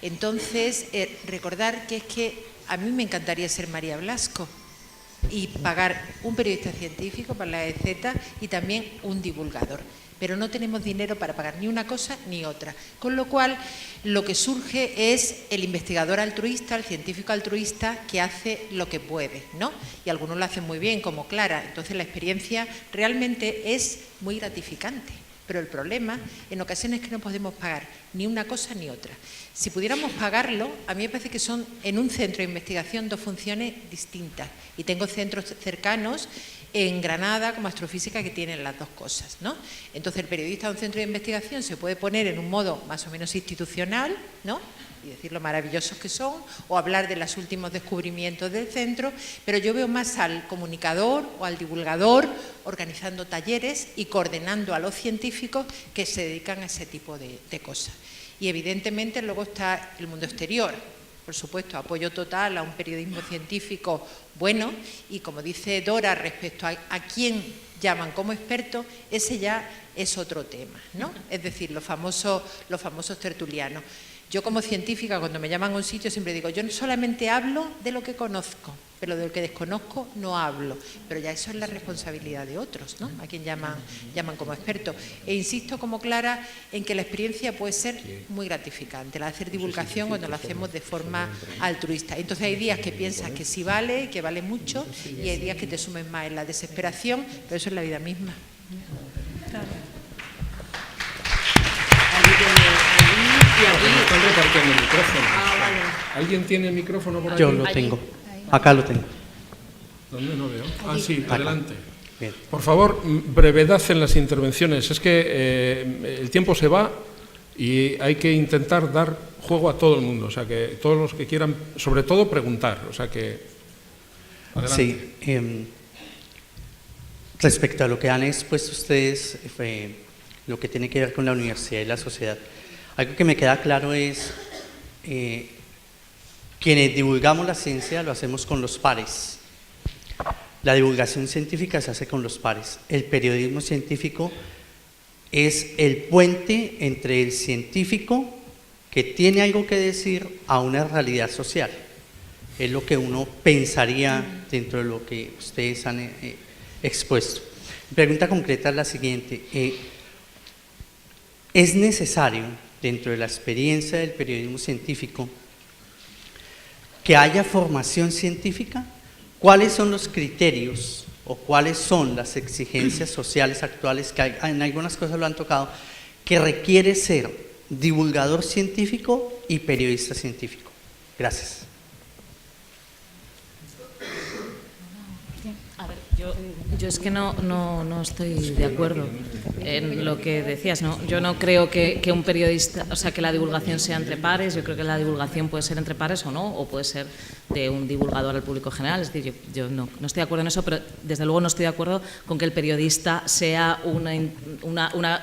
Entonces, recordar que es que a mí me encantaría ser María Blasco y pagar un periodista científico para la EZ y también un divulgador. Pero no tenemos dinero para pagar ni una cosa ni otra. Con lo cual, lo que surge es el investigador altruista, el científico altruista que hace lo que puede, ¿no? Y algunos lo hacen muy bien, como Clara. Entonces, la experiencia realmente es muy gratificante. Pero el problema, en ocasiones, es que no podemos pagar ni una cosa ni otra. Si pudiéramos pagarlo, a mí me parece que son en un centro de investigación dos funciones distintas. Y tengo centros cercanos en Granada como Astrofísica que tienen las dos cosas, ¿no? Entonces el periodista de un centro de investigación se puede poner en un modo más o menos institucional, ¿no? Y decir lo maravillosos que son, o hablar de los últimos descubrimientos del centro, pero yo veo más al comunicador o al divulgador organizando talleres y coordinando a los científicos que se dedican a ese tipo de cosas. Y evidentemente luego está el mundo exterior. Por supuesto, apoyo total a un periodismo científico bueno, y como dice Dora respecto a quién llaman como experto, ese ya es otro tema, ¿no? Es decir, los famosos tertulianos. Yo como científica, cuando me llaman a un sitio, siempre digo, yo solamente hablo de lo que conozco, pero de lo que desconozco no hablo. Pero ya eso es la responsabilidad de otros, ¿no? A quien llaman como experto. E insisto, como Clara, en que la experiencia puede ser muy gratificante, la de hacer divulgación cuando lo hacemos de forma altruista. Entonces hay días que piensas que sí vale, que vale mucho, y hay días que te sumes más en la desesperación, pero eso es la vida misma. Claro. Y aquí están repartiendo el micrófono. Vale. ¿Alguien tiene el micrófono por aquí? Yo lo tengo. Acá lo tengo. ¿Dónde? No veo. Ah, sí, acá. adelante. Bien. Por favor, brevedad en las intervenciones. Es que el tiempo se va y hay que intentar dar juego a todo el mundo. O sea, que todos los que quieran, sobre todo, preguntar. O sea, que... Adelante. Sí. Respecto a lo que han expuesto ustedes, lo que tiene que ver con la universidad y la sociedad, algo que me queda claro es quienes divulgamos la ciencia lo hacemos con los pares. La divulgación científica se hace con los pares. El periodismo científico es el puente entre el científico que tiene algo que decir a una realidad social. Es lo que uno pensaría dentro de lo que ustedes han expuesto. Mi pregunta concreta es la siguiente. ¿Es necesario, dentro de la experiencia del periodismo científico, que haya formación científica? ¿Cuáles son los criterios o cuáles son las exigencias sociales actuales, que en algunas cosas lo han tocado, que requiere ser divulgador científico y periodista científico? Gracias. A ver, yo es que no estoy de acuerdo en lo que decías, ¿no? Yo no creo que un periodista, o sea, que la divulgación sea entre pares. Yo creo que la divulgación puede ser entre pares o no, o puede ser de un divulgador al público general. Es decir, yo no estoy de acuerdo en eso, pero desde luego no estoy de acuerdo con que el periodista sea un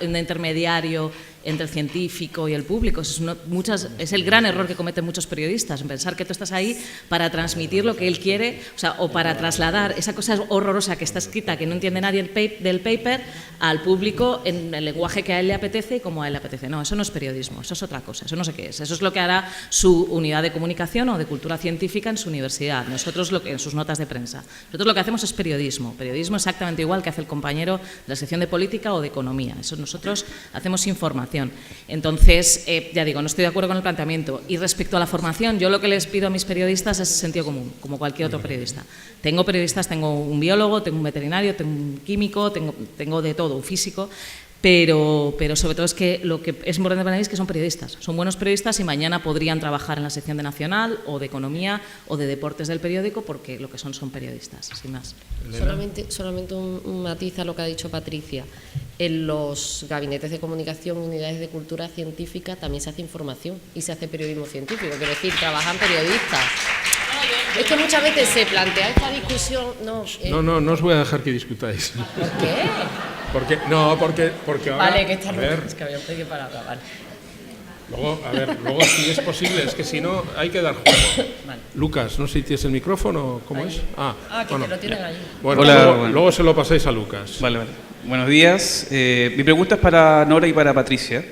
intermediario entre el científico y el público. Es el gran error que cometen muchos periodistas, en pensar que tú estás ahí para transmitir lo que él quiere, o para trasladar esa cosa horrorosa que está escrita, que no entiende nadie del paper, al público en el lenguaje que a él le apetece y como a él le apetece. No, eso no es periodismo, eso es otra cosa, eso no sé qué es. Eso es lo que hará su unidad de comunicación o de cultura científica en su universidad, nosotros en sus notas de prensa. Nosotros lo que hacemos es periodismo exactamente igual que hace el compañero de la sección de política o de economía. Eso nosotros hacemos información. Entonces, ya digo, no estoy de acuerdo con el planteamiento. Y respecto a la formación, yo lo que les pido a mis periodistas es sentido común, como cualquier otro periodista. Tengo periodistas, tengo un biólogo, tengo un veterinario, tengo un químico, tengo de todo, un físico. Pero sobre todo es que lo que es importante para mí es que son periodistas, son buenos periodistas y mañana podrían trabajar en la sección de Nacional o de Economía o de Deportes del periódico porque lo que son periodistas, sin más. Solamente un matiz a lo que ha dicho Patricia. En los gabinetes de comunicación, unidades de cultura científica, también se hace información y se hace periodismo científico, quiero decir, trabajan periodistas. Es que muchas veces se plantea esta discusión... No os voy a dejar que discutáis. ¿Por qué? Porque ahora... Vale, que está es que había pedido palabra, vale. Luego si es posible, es que si no hay que dar juego. Vale. Lucas, no sé si tienes el micrófono, ¿cómo es? Que te lo tienen allí. Bueno, hola, luego se lo pasáis a Lucas. Vale. Buenos días. Mi pregunta es para Nora y para Patricia.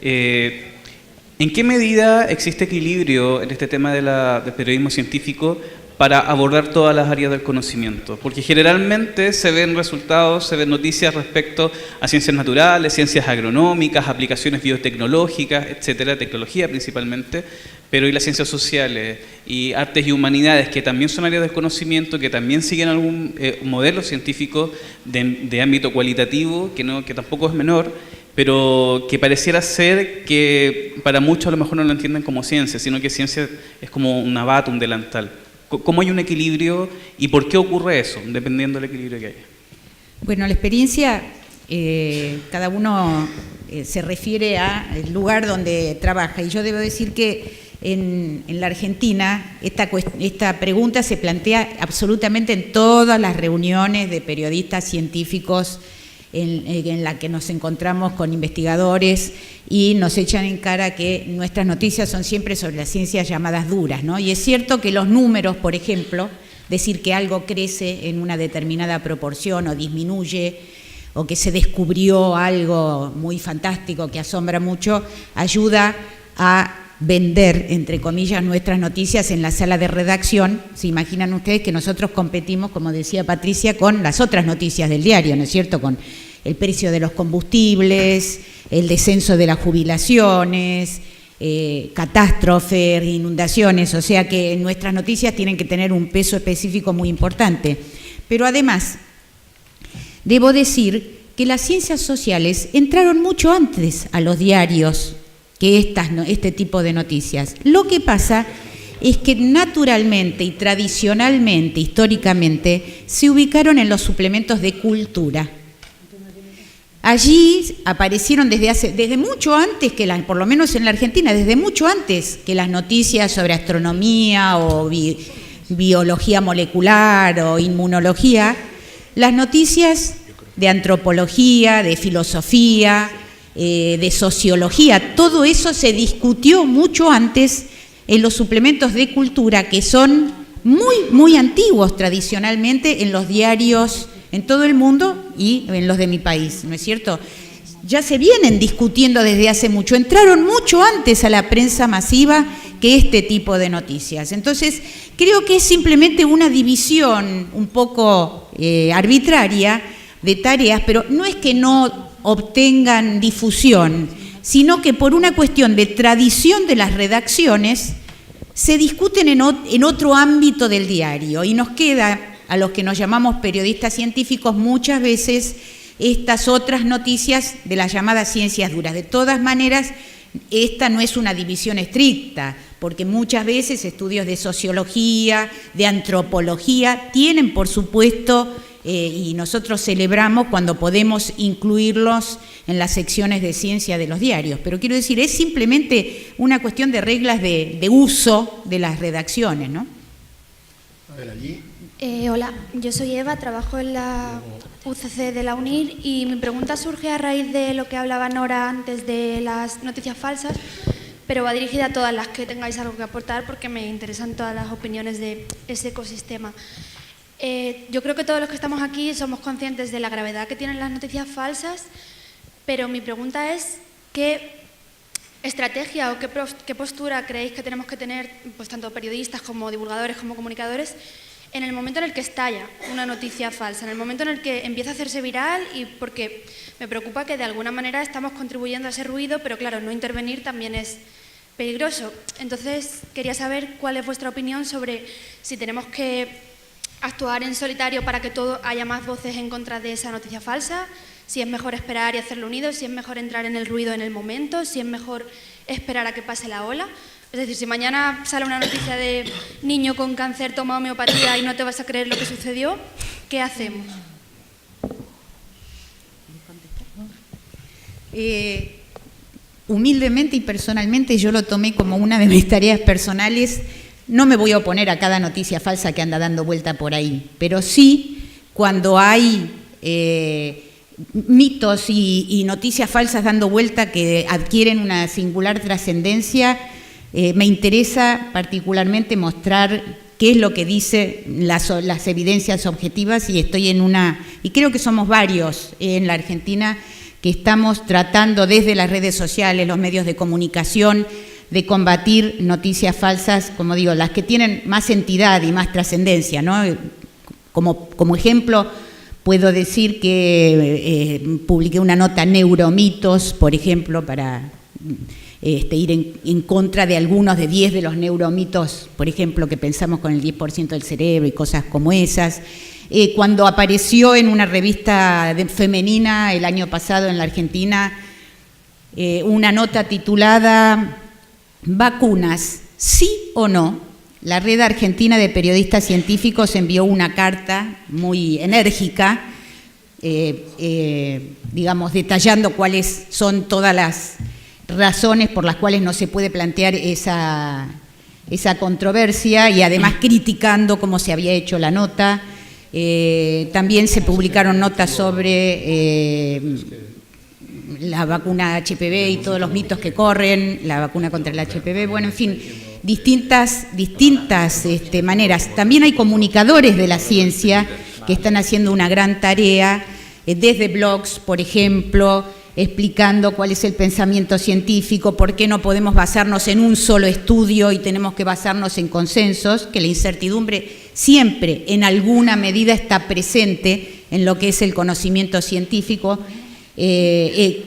¿En qué medida existe equilibrio en este tema del periodismo científico para abordar todas las áreas del conocimiento? Porque generalmente se ven resultados, se ven noticias respecto a ciencias naturales, ciencias agronómicas, aplicaciones biotecnológicas, etcétera, tecnología principalmente, pero y las ciencias sociales y artes y humanidades, que también son áreas del conocimiento, que también siguen algún modelo científico de ámbito cualitativo, que tampoco es menor, pero que pareciera ser que para muchos a lo mejor no lo entienden como ciencia, sino que ciencia es como una bata, un delantal. ¿Cómo hay un equilibrio y por qué ocurre eso, dependiendo del equilibrio que haya? Bueno, la experiencia, cada uno se refiere al lugar donde trabaja, y yo debo decir que en la Argentina esta pregunta se plantea absolutamente en todas las reuniones de periodistas científicos en la que nos encontramos con investigadores y nos echan en cara que nuestras noticias son siempre sobre las ciencias llamadas duras, ¿no? Y es cierto que los números, por ejemplo, decir que algo crece en una determinada proporción o disminuye, o que se descubrió algo muy fantástico que asombra mucho, ayuda a vender, entre comillas, nuestras noticias en la sala de redacción. Se imaginan ustedes que nosotros competimos, como decía Patricia, con las otras noticias del diario, ¿no es cierto?, con el precio de los combustibles, el descenso de las jubilaciones, catástrofes, inundaciones, o sea que nuestras noticias tienen que tener un peso específico muy importante. Pero además, debo decir que las ciencias sociales entraron mucho antes a los diarios que este tipo de noticias. Lo que pasa es que naturalmente y tradicionalmente, históricamente, se ubicaron en los suplementos de cultura. Allí aparecieron desde mucho antes que por lo menos en la Argentina, desde mucho antes que las noticias sobre astronomía o biología molecular o inmunología, las noticias de antropología, de filosofía, de sociología, todo eso se discutió mucho antes en los suplementos de cultura, que son muy, muy antiguos tradicionalmente en los diarios en todo el mundo y en los de mi país, ¿no es cierto? Ya se vienen discutiendo desde hace mucho, entraron mucho antes a la prensa masiva que este tipo de noticias. Entonces, creo que es simplemente una división un poco arbitraria de tareas, pero no es que no obtengan difusión, sino que por una cuestión de tradición de las redacciones se discuten en otro ámbito del diario y nos queda, a los que nos llamamos periodistas científicos, muchas veces estas otras noticias de las llamadas ciencias duras. De todas maneras, esta no es una división estricta, porque muchas veces estudios de sociología, de antropología, tienen, por supuesto, y nosotros celebramos cuando podemos incluirlos en las secciones de ciencia de los diarios. Pero quiero decir, es simplemente una cuestión de reglas de uso de las redacciones, ¿no? A ver, allí. Hola, yo soy Eva, trabajo en la UCC de la UNIR y mi pregunta surge a raíz de lo que hablaba Nora antes de las noticias falsas, pero va dirigida a todas las que tengáis algo que aportar porque me interesan todas las opiniones de ese ecosistema. Yo creo que todos los que estamos aquí somos conscientes de la gravedad que tienen las noticias falsas, pero mi pregunta es ¿qué estrategia o qué postura creéis que tenemos que tener, pues tanto periodistas como divulgadores como comunicadores, en el momento en el que estalla una noticia falsa, en el momento en el que empieza a hacerse viral? Y porque me preocupa que de alguna manera estamos contribuyendo a ese ruido, pero claro, no intervenir también es peligroso. Entonces, quería saber cuál es vuestra opinión sobre si tenemos que actuar en solitario para que haya más voces en contra de esa noticia falsa, si es mejor esperar y hacerlo unido, si es mejor entrar en el ruido en el momento, si es mejor esperar a que pase la ola. Es decir, si mañana sale una noticia de niño con cáncer toma homeopatía y no te vas a creer lo que sucedió, ¿qué hacemos? Humildemente y personalmente yo lo tomé como una de mis tareas personales. No me voy a oponer a cada noticia falsa que anda dando vuelta por ahí, pero sí cuando hay mitos y noticias falsas dando vuelta que adquieren una singular trascendencia, me interesa particularmente mostrar qué es lo que dicen las evidencias objetivas, y estoy y creo que somos varios en la Argentina que estamos tratando desde las redes sociales, los medios de comunicación, de combatir noticias falsas, como digo, las que tienen más entidad y más trascendencia, ¿no? Como ejemplo, puedo decir que publiqué una nota neuromitos, por ejemplo, para ir en contra de algunos de 10 de los neuromitos, por ejemplo, que pensamos con el 10% del cerebro y cosas como esas. Cuando apareció en una revista femenina el año pasado en la Argentina una nota titulada ¿Vacunas, sí o no?, la Red Argentina de Periodistas Científicos envió una carta muy enérgica, digamos, detallando cuáles son todas las razones por las cuales no se puede plantear esa controversia, y además criticando cómo se había hecho la nota. También se publicaron notas sobre la vacuna HPV y todos los mitos que corren, la vacuna contra el HPV, bueno, en fin, distintas maneras. También hay comunicadores de la ciencia que están haciendo una gran tarea, desde blogs, por ejemplo, explicando cuál es el pensamiento científico, por qué no podemos basarnos en un solo estudio y tenemos que basarnos en consensos, que la incertidumbre siempre en alguna medida está presente en lo que es el conocimiento científico,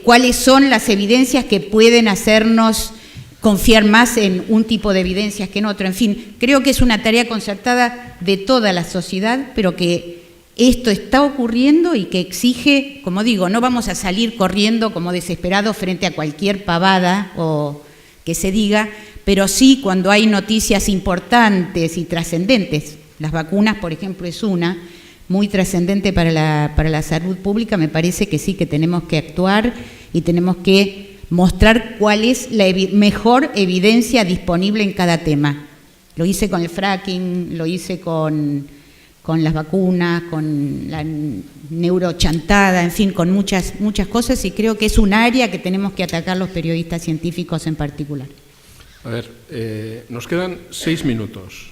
cuáles son las evidencias que pueden hacernos confiar más en un tipo de evidencias que en otro. En fin, creo que es una tarea concertada de toda la sociedad, pero que esto está ocurriendo y que exige, como digo, no vamos a salir corriendo como desesperados frente a cualquier pavada o que se diga, pero sí cuando hay noticias importantes y trascendentes. Las vacunas, por ejemplo, es una muy trascendente para la salud pública. Me parece que sí, que tenemos que actuar y tenemos que mostrar cuál es la mejor evidencia disponible en cada tema. Lo hice con el fracking, lo hice con las vacunas, con la neurochantada, en fin, con muchas cosas, y creo que es un área que tenemos que atacar los periodistas científicos en particular. A ver, nos quedan 6 minutos.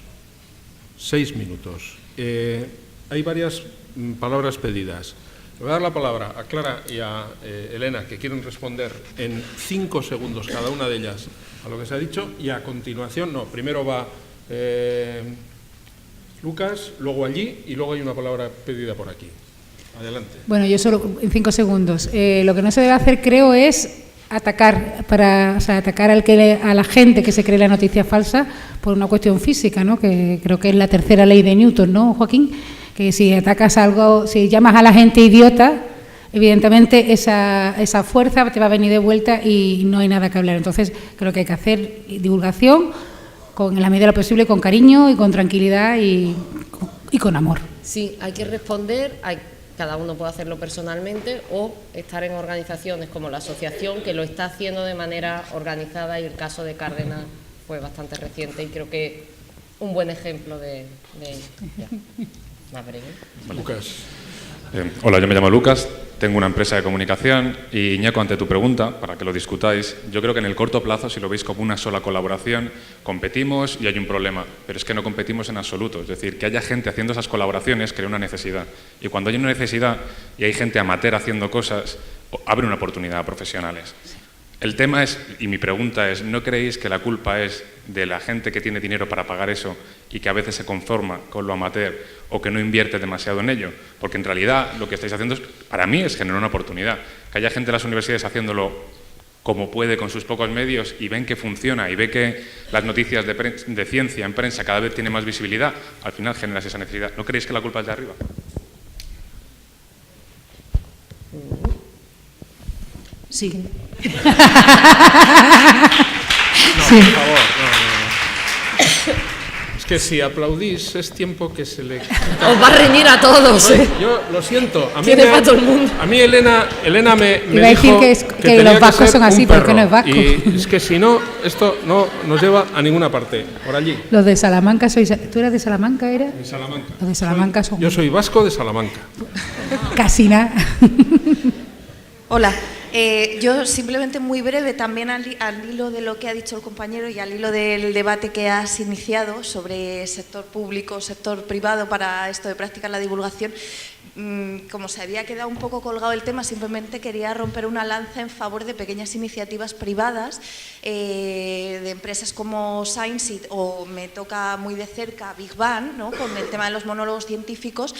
6 minutos. Hay varias palabras pedidas. Le voy a dar la palabra a Clara y a Elena, que quieren responder en 5 segundos cada una de ellas a lo que se ha dicho, y a continuación, primero va Lucas, luego allí, y luego hay una palabra pedida por aquí. Adelante. Bueno, yo solo en 5 segundos. Lo que no se debe hacer, creo, es atacar a la gente que se cree la noticia falsa por una cuestión física, ¿no? Que creo que es la tercera ley de Newton, ¿no, Joaquín? Que si atacas algo, si llamas a la gente idiota, evidentemente esa fuerza te va a venir de vuelta y no hay nada que hablar. Entonces, creo que hay que hacer divulgación en la medida de lo posible, con cariño y con tranquilidad y con amor. Sí, hay que responder, cada uno puede hacerlo personalmente o estar en organizaciones como la asociación, que lo está haciendo de manera organizada, y el caso de Cárdenas fue bastante reciente y creo que un buen ejemplo de ello. Lucas. Hola, yo me llamo Lucas, tengo una empresa de comunicación y, Iñaco, ante tu pregunta, para que lo discutáis, yo creo que en el corto plazo, si lo veis como una sola colaboración, competimos y hay un problema, pero es que no competimos en absoluto. Es decir, que haya gente haciendo esas colaboraciones crea una necesidad. Y cuando hay una necesidad y hay gente amateur haciendo cosas, abre una oportunidad a profesionales. El tema es, y mi pregunta es, ¿no creéis que la culpa es de la gente que tiene dinero para pagar eso y que a veces se conforma con lo amateur o que no invierte demasiado en ello? Porque en realidad lo que estáis haciendo, para mí, es generar una oportunidad. Que haya gente en las universidades haciéndolo como puede con sus pocos medios y ven que funciona y ve que las noticias de ciencia en prensa cada vez tienen más visibilidad, al final generas esa necesidad. ¿No creéis que la culpa es de arriba? Sí. No, por favor, no. Es que si aplaudís es tiempo que se le... Os va a reñir a todos, ¿eh? Yo lo siento. A mí, Tiene para todo el mundo. A mí Elena me iba a decir dijo que los vascos son así, pero que no es vasco. Y es que si no, esto no nos lleva a ninguna parte. Por allí. Los de Salamanca sois... ¿Tú eras de Salamanca, era? De Salamanca. Los de Salamanca son... Yo soy vasco de Salamanca. Casi nada. Hola. Yo simplemente muy breve, también al hilo de lo que ha dicho el compañero y al hilo del debate que has iniciado sobre sector público, sector privado para esto de practicar la divulgación, como se había quedado un poco colgado el tema, simplemente quería romper una lanza en favor de pequeñas iniciativas privadas, de empresas como ScienceIt o me toca muy de cerca Big Bang, ¿no? Con el tema de los monólogos científicos,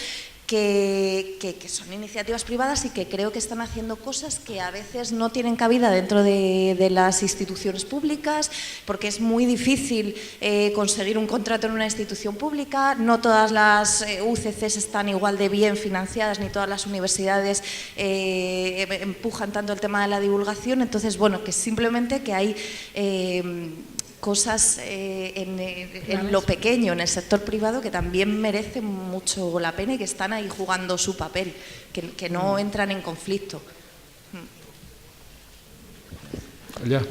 que son iniciativas privadas y que creo que están haciendo cosas que a veces no tienen cabida dentro de las instituciones públicas, porque es muy difícil conseguir un contrato en una institución pública, no todas las UCCs están igual de bien financiadas, ni todas las universidades empujan tanto el tema de la divulgación, entonces, bueno, que simplemente que hay... cosas en lo pequeño, en el sector privado, que también merecen mucho la pena y que están ahí jugando su papel, que no entran en conflicto. Ya.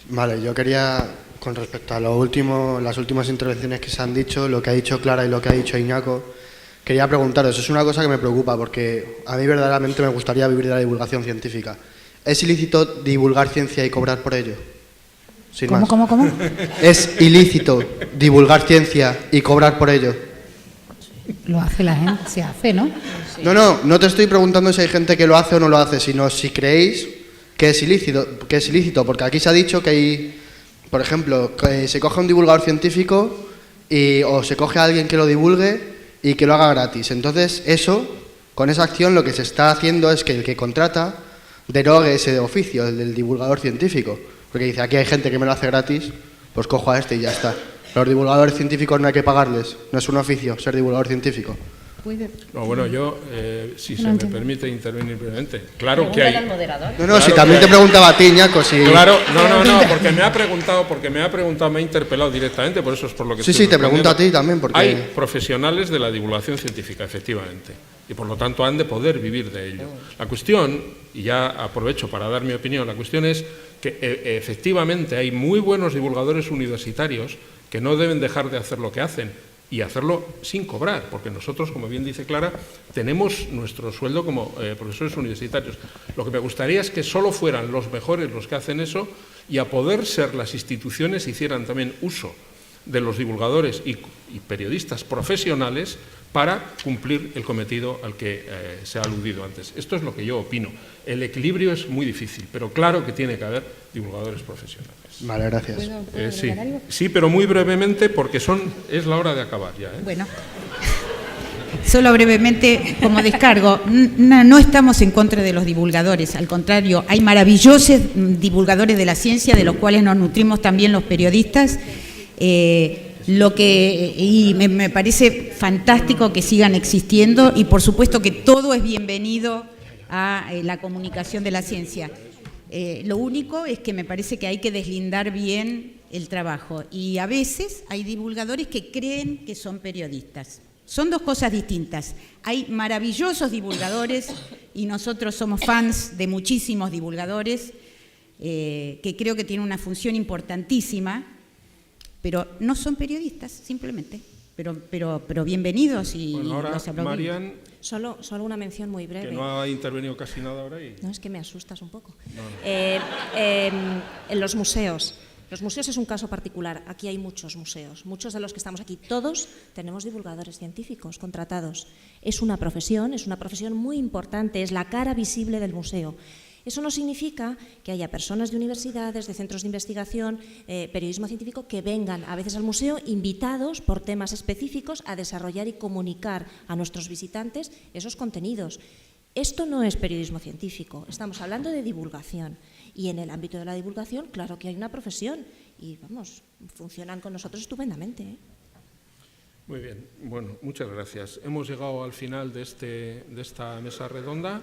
Vale, yo quería, con respecto a las últimas intervenciones que se han dicho, lo que ha dicho Clara y lo que ha dicho Iñaco, quería preguntaros, es una cosa que me preocupa, porque a mí verdaderamente me gustaría vivir de la divulgación científica. ¿Es ilícito divulgar ciencia y cobrar por ello? ¿Cómo? ¿Es ilícito divulgar ciencia y cobrar por ello? Lo hace la gente, se hace, ¿no? No te estoy preguntando si hay gente que lo hace o no lo hace, sino si creéis que es ilícito, porque aquí se ha dicho que hay, por ejemplo, que se coge un divulgador científico o se coge a alguien que lo divulgue y que lo haga gratis. Entonces, con esa acción lo que se está haciendo es que el que contrata derogue ese oficio, el del divulgador científico. Porque dice, aquí hay gente que me lo hace gratis, pues cojo a este y ya está. Los divulgadores científicos no hay que pagarles, no es un oficio ser divulgador científico. No, bueno, yo, si se me permite intervenir brevemente. Claro que hay... Si también te preguntaba a ti, Iñaco, si... Claro, no, porque me ha preguntado, me ha interpelado directamente, por eso es por lo que Sí, te pregunto a ti también, porque... Hay profesionales de la divulgación científica, efectivamente, y por lo tanto han de poder vivir de ello. La cuestión, y ya aprovecho para dar mi opinión, la cuestión es que efectivamente hay muy buenos divulgadores universitarios que no deben dejar de hacer lo que hacen y hacerlo sin cobrar, porque nosotros, como bien dice Clara, tenemos nuestro sueldo como profesores universitarios. Lo que me gustaría es que solo fueran los mejores los que hacen eso y, a poder ser, las instituciones hicieran también uso de los divulgadores y periodistas profesionales para cumplir el cometido al que se ha aludido antes. Esto es lo que yo opino. El equilibrio es muy difícil, pero claro que tiene que haber divulgadores profesionales. Vale, gracias. Sí, pero muy brevemente, porque es la hora de acabar ya. Bueno, solo brevemente como descargo, no estamos en contra de los divulgadores, al contrario, hay maravillosos divulgadores de la ciencia, de los cuales nos nutrimos también los periodistas, y me parece fantástico que sigan existiendo, y por supuesto que todo es bienvenido a la comunicación de la ciencia. Lo único es que me parece que hay que deslindar bien el trabajo, y a veces hay divulgadores que creen que son periodistas. Son dos cosas distintas. Hay maravillosos divulgadores y nosotros somos fans de muchísimos divulgadores que creo que tienen una función importantísima, pero no son periodistas, simplemente. pero bienvenidos y bueno, ahora los aplaudimos. Marian, Solo una mención muy breve. que no ha intervenido casi nada ahora. No, es que me asustas un poco. No. En los museos. Los museos es un caso particular. Aquí hay muchos museos. Muchos de los que estamos aquí, todos tenemos divulgadores científicos contratados. Es una profesión muy importante, es la cara visible del museo. Eso no significa que haya personas de universidades, de centros de investigación, periodismo científico, que vengan a veces al museo invitados por temas específicos a desarrollar y comunicar a nuestros visitantes esos contenidos. Esto no es periodismo científico, estamos hablando de divulgación. Y en el ámbito de la divulgación, claro que hay una profesión y, vamos, funcionan con nosotros estupendamente, ¿eh? Muy bien, bueno, muchas gracias. Hemos llegado al final de esta mesa redonda.